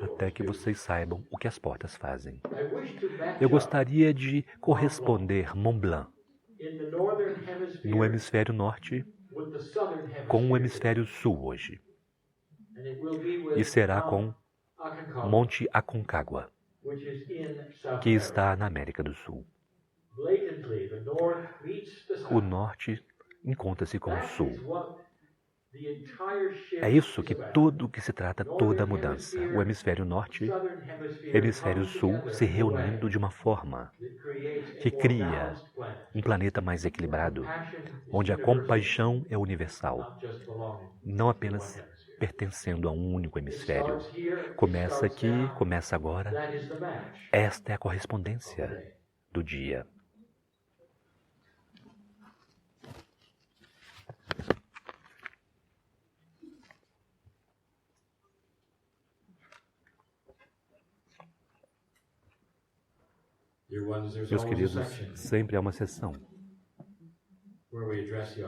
até que vocês saibam o que as portas fazem. Eu gostaria de corresponder Mont Blanc no hemisfério norte com o hemisfério sul hoje. E será com Monte Aconcagua, que está na América do Sul. O norte encontra-se com o sul. É isso que tudo que se trata, toda a mudança. O hemisfério norte, hemisfério sul se reunindo de uma forma que cria um planeta mais equilibrado, onde a compaixão é universal, não apenas pertencendo a um único hemisfério. Começa aqui, começa agora. Esta é a correspondência do dia. Meus queridos, sempre há uma sessão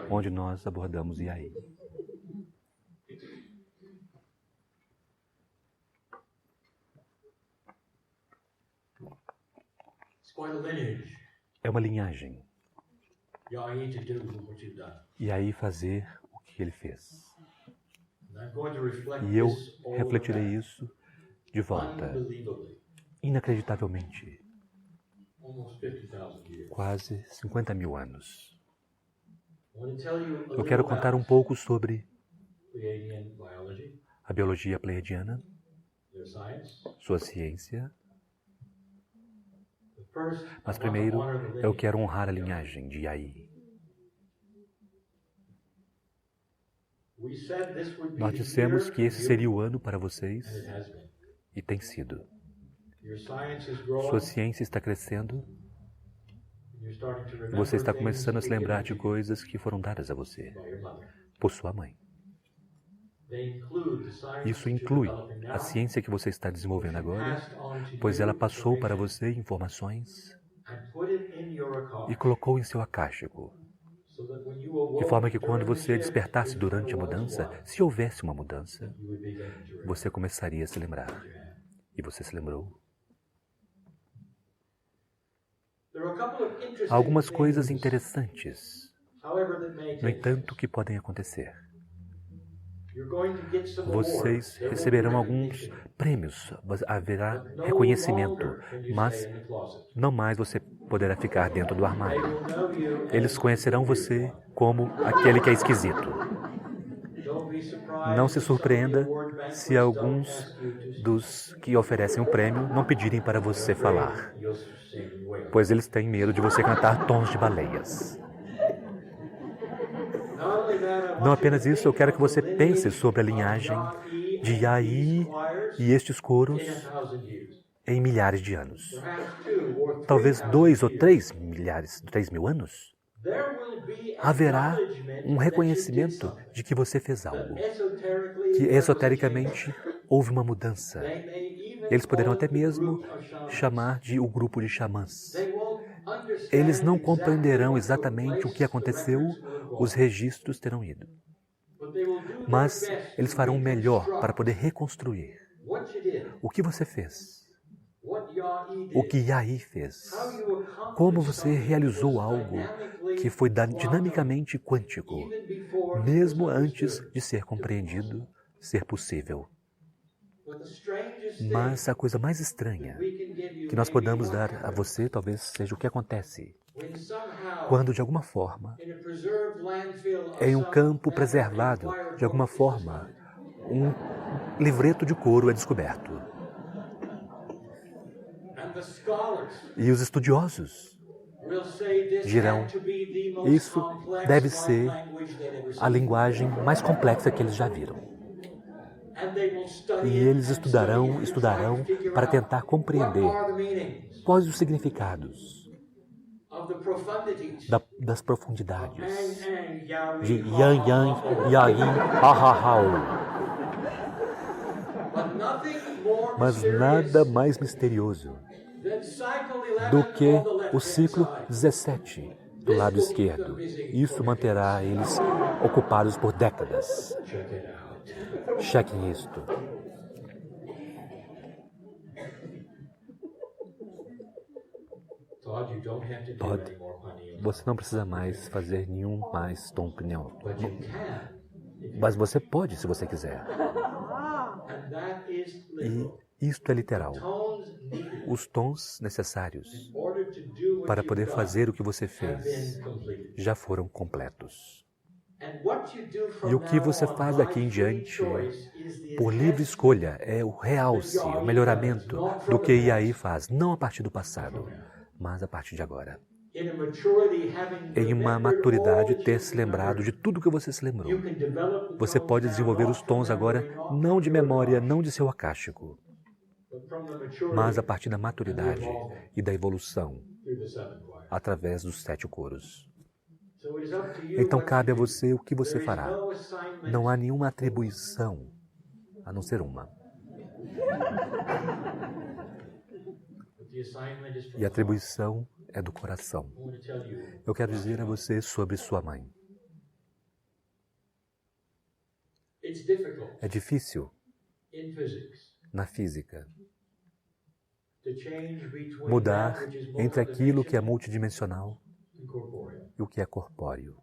onde nós abordamos Yai. É uma linhagem. Yai fazer o que ele fez. E eu refletirei isso de volta, inacreditavelmente. Quase 50 mil anos. Eu quero contar um pouco sobre a biologia pleiadiana, sua ciência. Mas primeiro, eu quero honrar a linhagem de Yai. Nós dissemos que esse seria o ano para vocês, e tem sido. Sua ciência está crescendo. Você está começando a se lembrar de coisas que foram dadas a você por sua mãe. Isso inclui a ciência que você está desenvolvendo agora, pois ela passou para você informações e colocou em seu akáshico. De forma que quando você despertasse durante a mudança, se houvesse uma mudança, você começaria a se lembrar. E você se lembrou. Há algumas coisas interessantes, no entanto, que podem acontecer. Vocês receberão alguns prêmios, haverá reconhecimento, mas não mais você poderá ficar dentro do armário. Eles conhecerão você como aquele que é esquisito. Não se surpreenda se alguns dos que oferecem o prêmio não pedirem para você falar, pois eles têm medo de você cantar tons de baleias. Não apenas isso, eu quero que você pense sobre a linhagem de Yaí e estes coros em milhares de anos. Talvez 2 ou 3 mil anos. Haverá um reconhecimento de que você fez algo. Que esotericamente houve uma mudança. Eles poderão até mesmo chamar de o grupo de xamãs. Eles não compreenderão exatamente o que aconteceu, os registros terão ido. Mas eles farão o melhor para poder reconstruir o que você fez, o que Yaí fez, como você realizou algo que foi dinamicamente quântico, mesmo antes de ser compreendido, ser possível. Mas a coisa mais estranha que nós podemos dar a você talvez seja o que acontece quando, de alguma forma, em um campo preservado, de alguma forma, um livreto de couro é descoberto. E os estudiosos dirão, isso deve ser a linguagem mais complexa que eles já viram. E eles estudarão para tentar compreender quais os significados das profundidades de Yan Yan, Yayin, Ahahau. Mas nada mais misterioso do que o ciclo 17 do lado esquerdo. Isso manterá eles ocupados por décadas. Chequem isto. Todd, você não precisa mais fazer nenhum mais tom pneu. Mas você pode, se você quiser. E isto é literal. Os tons necessários para poder fazer o que você fez já foram completos. E o que você faz daqui em diante, por livre escolha, é o realce, o melhoramento do que Yaí faz, não a partir do passado, mas a partir de agora. Em uma maturidade, ter se lembrado de tudo que você se lembrou. Você pode desenvolver os tons agora, não de memória, não de seu acástico, mas a partir da maturidade e da evolução, através dos 7 coros. Então cabe a você o que você fará. Não há nenhuma atribuição, a não ser uma. E a atribuição é do coração. Eu quero dizer a você sobre sua mãe. É difícil, na física, mudar entre aquilo que é multidimensional e o que é corpóreo.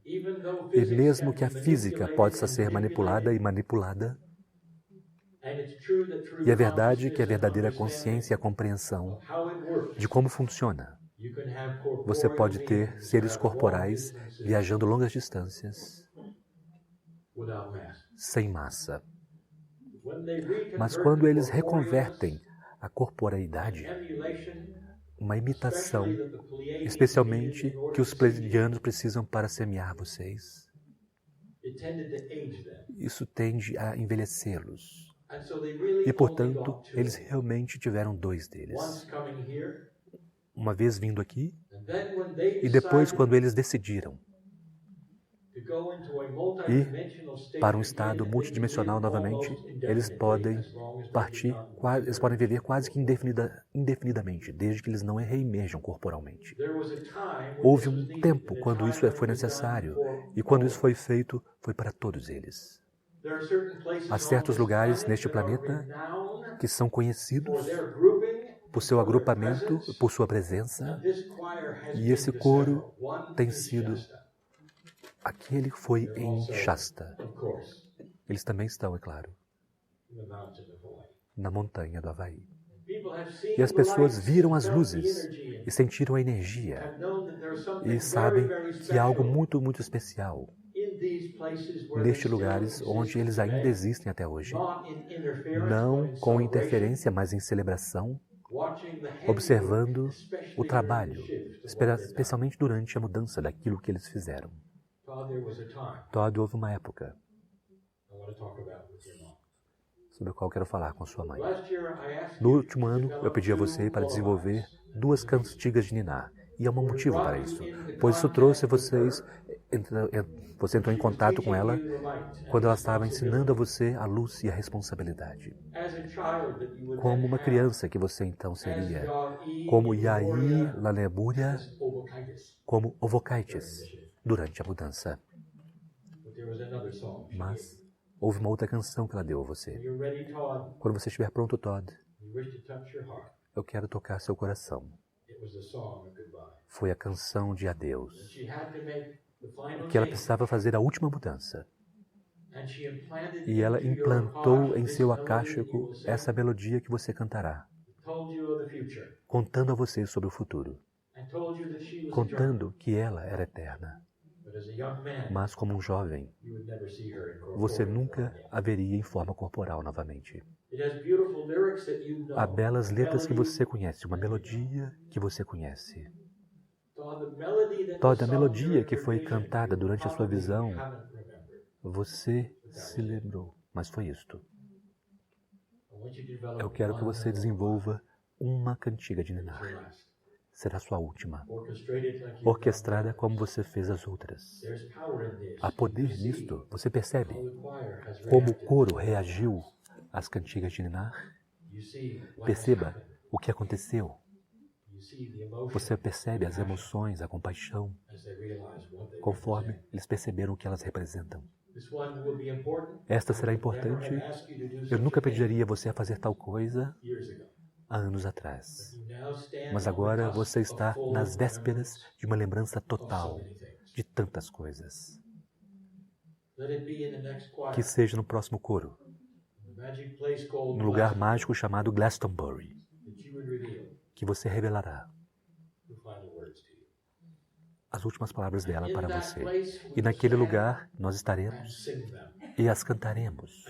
E mesmo que a física possa ser manipulada e manipulada, e é verdade que a verdadeira consciência e a compreensão de como funciona. Você pode ter seres corporais viajando longas distâncias, sem massa. Mas quando eles reconvertem a corporeidade, uma imitação, especialmente que os pleiadianos precisam para semear vocês, isso tende a envelhecê-los. E, portanto, eles realmente tiveram 2 deles. Uma vez vindo aqui, e depois quando eles decidiram ir para um estado multidimensional novamente, eles podem partir, eles podem viver quase que indefinidamente, desde que eles não reemerjam corporalmente. Houve um tempo quando isso foi necessário, e quando isso foi feito, foi para todos eles. Há certos lugares neste planeta que são conhecidos por seu agrupamento, por sua presença, e esse coro tem sido aquele que foi em Shasta. Eles também estão, é claro, na montanha do Havaí. E as pessoas viram as luzes e sentiram a energia e sabem que há algo muito, muito especial nestes lugares onde eles ainda existem até hoje. Não com interferência, mas em celebração, observando o trabalho, especialmente durante a mudança daquilo que eles fizeram. Todd, houve uma época sobre a qual quero falar com sua mãe. No último ano, eu pedi a você para desenvolver 2 cantigas de niná. E há um motivo para isso, pois isso trouxe você entrou em contato com ela quando ela estava ensinando a você a luz e a responsabilidade. Como uma criança que você então seria, como Yair Lalemúria, como Ovocaites, durante a mudança. Mas houve uma outra canção que ela deu a você. Quando você estiver pronto, Todd, eu quero tocar seu coração. Foi a canção de adeus, que ela precisava fazer a última mudança. E ela implantou em seu acástico essa melodia que você cantará, contando a você sobre o futuro, contando que ela era eterna. Mas como um jovem, você nunca a veria em forma corporal novamente. Há belas letras que você conhece, uma melodia que você conhece. Toda a melodia que foi cantada durante a sua visão, você se lembrou, mas foi isto. Eu quero que você desenvolva uma cantiga de niná. Será sua última, orquestrada como você fez as outras. Há poder nisto, você percebe como o coro reagiu às cantigas de niná? Perceba o que aconteceu. Você percebe as emoções, a compaixão, conforme eles perceberam o que elas representam. Esta será importante. Eu nunca pediria você a fazer tal coisa há anos atrás. Mas agora você está nas vésperas de uma lembrança total de tantas coisas. Que seja no próximo coro, no lugar mágico chamado Glastonbury, que você revelará as últimas palavras dela para você. E naquele lugar nós estaremos e as cantaremos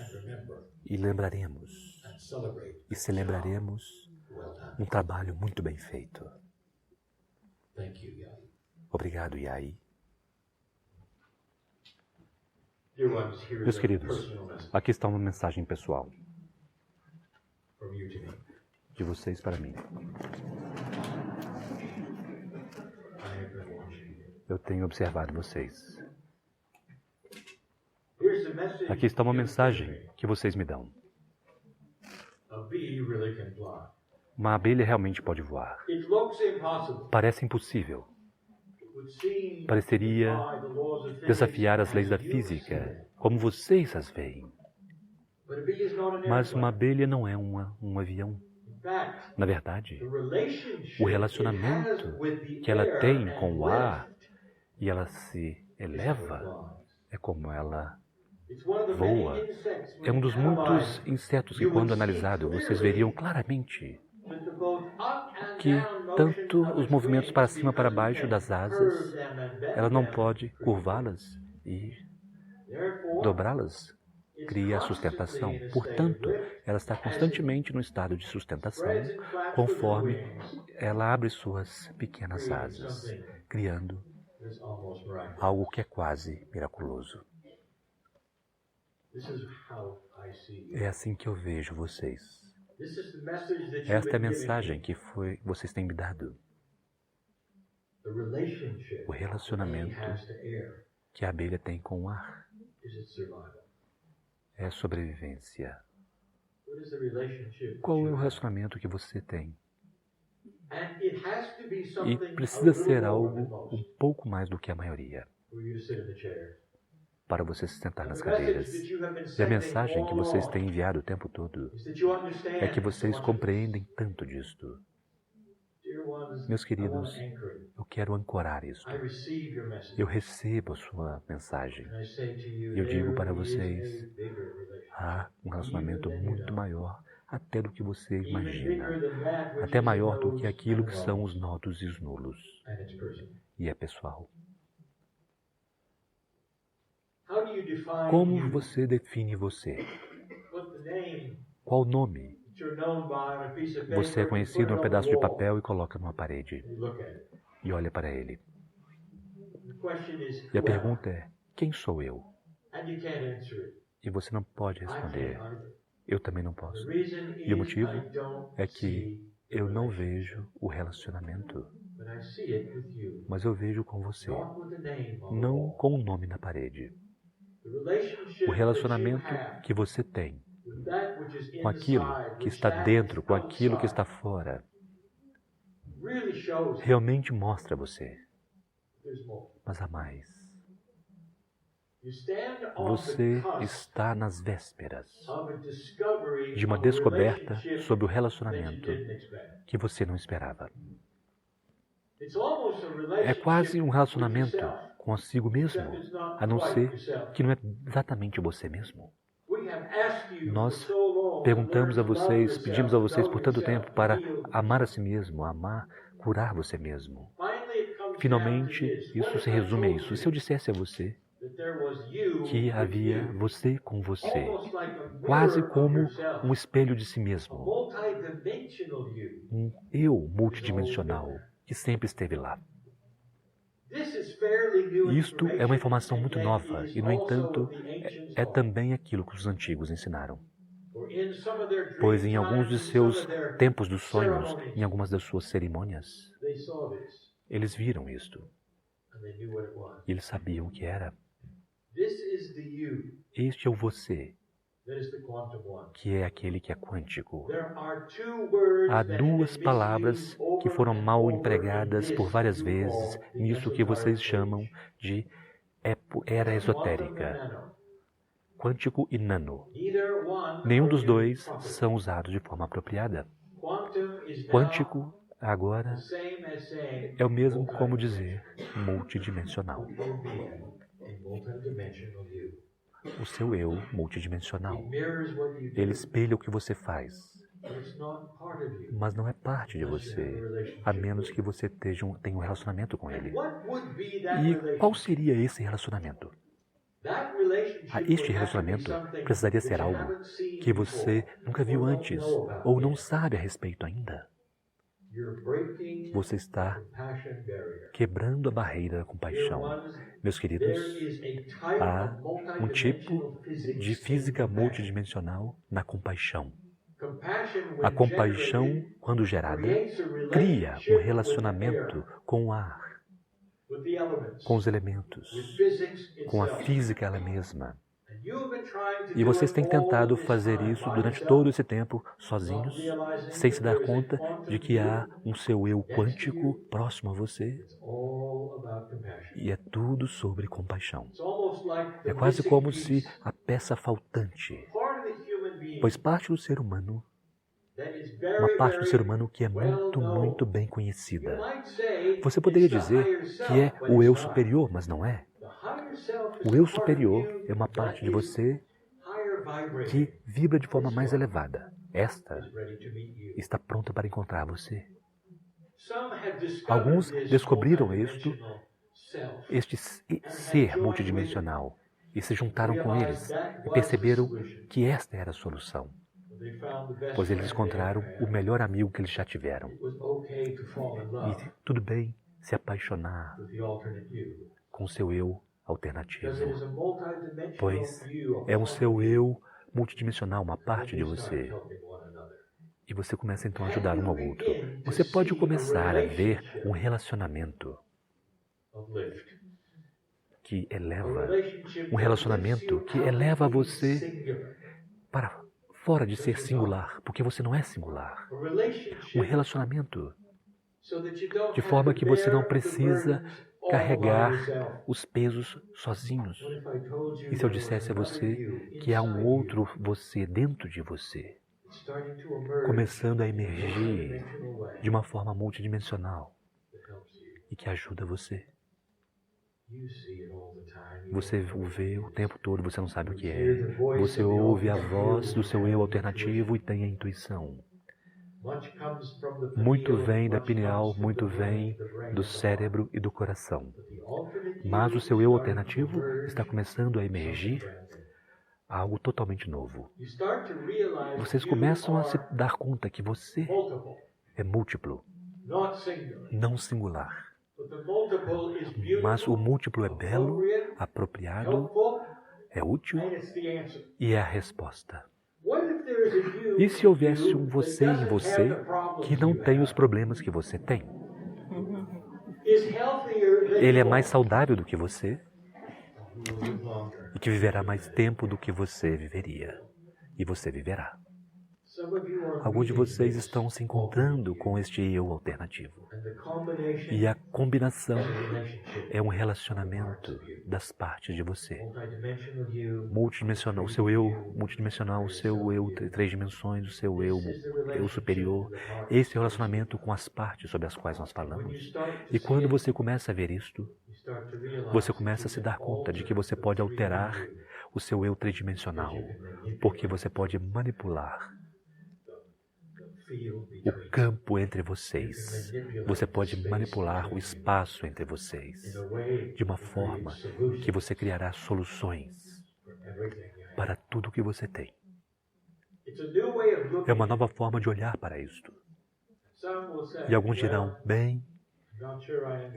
e lembraremos e celebraremos um trabalho muito bem feito. Obrigado, Yair. Meus queridos, aqui está uma mensagem pessoal de vocês para mim. Eu tenho observado vocês. Aqui está uma mensagem que vocês me dão. Uma abelha realmente pode voar. Parece impossível. Pareceria desafiar as leis da física, como vocês as veem. Mas uma abelha não é um avião. Na verdade, o relacionamento que ela tem com o ar e ela se eleva é como ela voa. É um dos muitos insetos que, quando analisado, vocês veriam claramente que tanto os movimentos para cima e para baixo das asas, ela não pode curvá-las e dobrá-las, cria a sustentação. Portanto, ela está constantemente no estado de sustentação, conforme ela abre suas pequenas asas, criando algo que é quase miraculoso. É assim que eu vejo vocês. Esta é a mensagem que vocês têm me dado. O relacionamento que a abelha tem com o ar é sobrevivência. Qual é o relacionamento que você tem? E precisa ser algo um pouco mais do que a maioria para você se sentar nas cadeiras. E a mensagem que vocês têm enviado o tempo todo é que vocês compreendem tanto disto. Meus queridos, eu quero ancorar isto. Eu recebo a sua mensagem. E eu digo para vocês, há um relacionamento muito maior até do que você imagina. Até maior do que aquilo que são os nodos e os nulos. E é pessoal. Como você define você? Qual nome? Você é conhecido num pedaço de papel e coloca numa parede. E olha para ele. E a pergunta é, quem sou eu? E você não pode responder. Eu também não posso. E o motivo é que eu não vejo o relacionamento, mas eu vejo com você, não com o nome na parede. O relacionamento que você tem com aquilo que está dentro, com aquilo que está fora, realmente mostra você. Mas há mais. Você está nas vésperas de uma descoberta sobre o relacionamento que você não esperava. É quase um relacionamento consigo mesmo, a não ser que não é exatamente você mesmo. Nós perguntamos a vocês, pedimos a vocês por tanto tempo para amar a si mesmo, amar, curar você mesmo. Finalmente, isso se resume a isso. E se eu dissesse a você que havia você com você, quase como um espelho de si mesmo, um eu multidimensional que sempre esteve lá. Isto é uma informação muito nova e, no entanto, é também aquilo que os antigos ensinaram. Pois em alguns de seus tempos dos sonhos, em algumas das suas cerimônias, eles viram isto. E eles sabiam o que era. Este é o você, que é aquele que é quântico. Há duas palavras que foram mal empregadas por várias vezes nisso que vocês chamam de era esotérica. Quântico e nano. Nenhum dos dois são usados de forma apropriada. Quântico, agora, é o mesmo como dizer multidimensional. O seu eu multidimensional. Ele espelha o que você faz, mas não é parte de você, a menos que você tenha um relacionamento com ele. E qual seria esse relacionamento? Este relacionamento precisaria ser algo que você nunca viu antes ou não sabe a respeito ainda. Você está quebrando a barreira da compaixão. Meus queridos, há um tipo de física multidimensional na compaixão. A compaixão, quando gerada, cria um relacionamento com o ar, com os elementos, com a física ela mesma. E vocês têm tentado fazer isso durante todo esse tempo sozinhos, sem se dar conta de que há um seu eu quântico próximo a você. E é tudo sobre compaixão. É quase como se a peça faltante, pois parte do ser humano, uma parte do ser humano que é muito, muito bem conhecida. Você poderia dizer que é o eu superior, mas não é. O eu superior é uma parte de você que vibra de forma mais elevada. Esta está pronta para encontrar você. Alguns descobriram este ser multidimensional e se juntaram com eles e perceberam que esta era a solução. Pois eles encontraram o melhor amigo que eles já tiveram. E tudo bem se apaixonar com seu eu alternativo, pois é um seu eu multidimensional, uma parte de você. E você começa então a ajudar um ao outro. Você pode começar a ver um relacionamento que eleva, um relacionamento que eleva você para fora de ser singular, porque você não é singular. Um relacionamento de forma que você não precisa carregar os pesos sozinhos. E se eu dissesse a você que há um outro você dentro de você, começando a emergir de uma forma multidimensional e que ajuda você. Você o vê o tempo todo, você não sabe o que é. Você ouve a voz do seu eu alternativo e tem a intuição. Muito vem da pineal, muito vem do cérebro e do coração. Mas o seu eu alternativo está começando a emergir algo totalmente novo. Vocês começam a se dar conta que você é múltiplo, não singular. Mas o múltiplo é belo, apropriado, é útil e é a resposta. E se houvesse um você em você que não tem os problemas que você tem? Ele é mais saudável do que você e que viverá mais tempo do que você viveria. E você viverá. Alguns de vocês estão se encontrando com este eu alternativo. E a combinação é um relacionamento das partes de você. Multidimensional, o seu eu multidimensional, o seu eu três dimensões, o seu eu superior. Esse é o relacionamento com as partes sobre as quais nós falamos. E quando você começa a ver isto, você começa a se dar conta de que você pode alterar o seu eu tridimensional, porque você pode manipular o campo entre vocês. Você pode manipular o espaço entre vocês de uma forma que você criará soluções para tudo que você tem. É uma nova forma de olhar para isto. E alguns dirão, bem,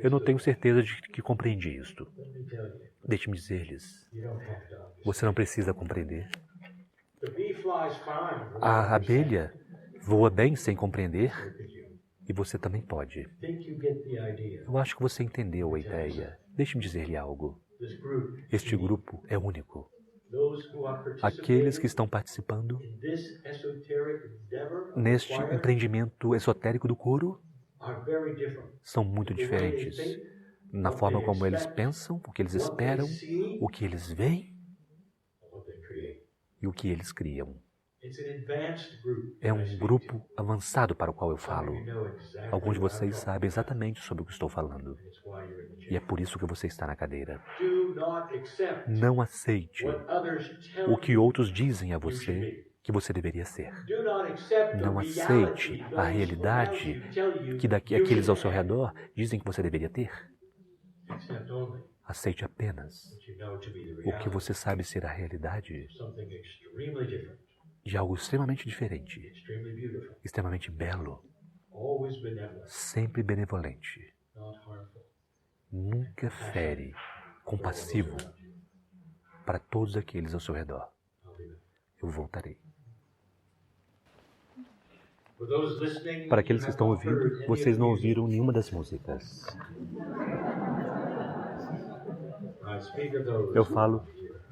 eu não tenho certeza de que compreendi isto. Deixe-me dizer-lhes, você não precisa compreender. A abelha voa bem sem compreender e você também pode. Eu acho que você entendeu a ideia. Deixe-me dizer-lhe algo. Este grupo é único. Aqueles que estão participando neste empreendimento esotérico do coro são muito diferentes na forma como eles pensam, o que eles esperam, o que eles veem e o que eles criam. É um grupo avançado para o qual eu falo. Alguns de vocês sabem exatamente sobre o que estou falando. E é por isso que você está na cadeira. Não aceite o que outros dizem a você que você deveria ser. Não aceite a realidade que aqueles ao seu redor dizem que você deveria ter. Aceite apenas o que você sabe ser a realidade de algo extremamente diferente, extremamente belo, sempre benevolente, nunca fere, compassivo para todos aqueles ao seu redor. Eu voltarei. Para aqueles que estão ouvindo, vocês não ouviram nenhuma das músicas. Eu falo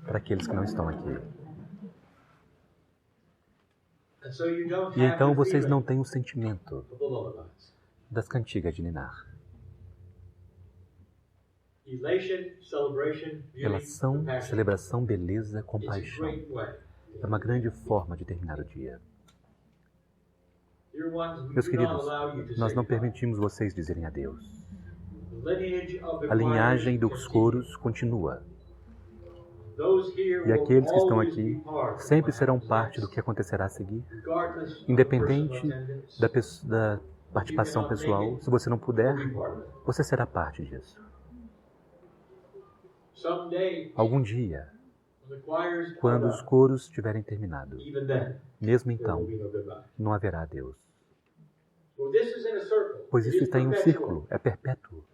para aqueles que não estão aqui. E então vocês não têm o sentimento das cantigas de ninar. Relação, celebração, beleza, compaixão. É uma grande forma de terminar o dia. Meus queridos, nós não permitimos vocês dizerem adeus. A linhagem dos coros continua. E aqueles que estão aqui sempre serão parte do que acontecerá a seguir, independente da participação pessoal. Se você não puder, você será parte disso. Algum dia, quando os coros tiverem terminado, mesmo então, não haverá Deus. Pois isso está em um círculo, é perpétuo.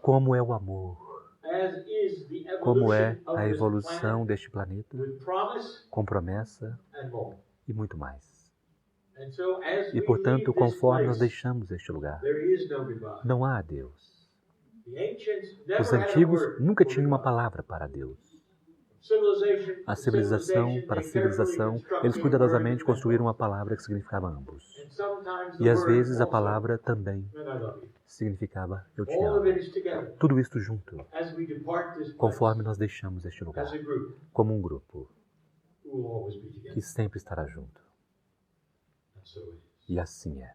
Como é o amor. Como é a evolução deste planeta, com promessa e muito mais. E, portanto, conforme nós deixamos este lugar, não há Deus. Os antigos nunca tinham uma palavra para Deus. A civilização, para a civilização, eles cuidadosamente construíram uma palavra que significava ambos. E às vezes a palavra também significava eu te amo. Tudo isto junto, conforme nós deixamos este lugar, como um grupo que sempre estará junto. E assim é.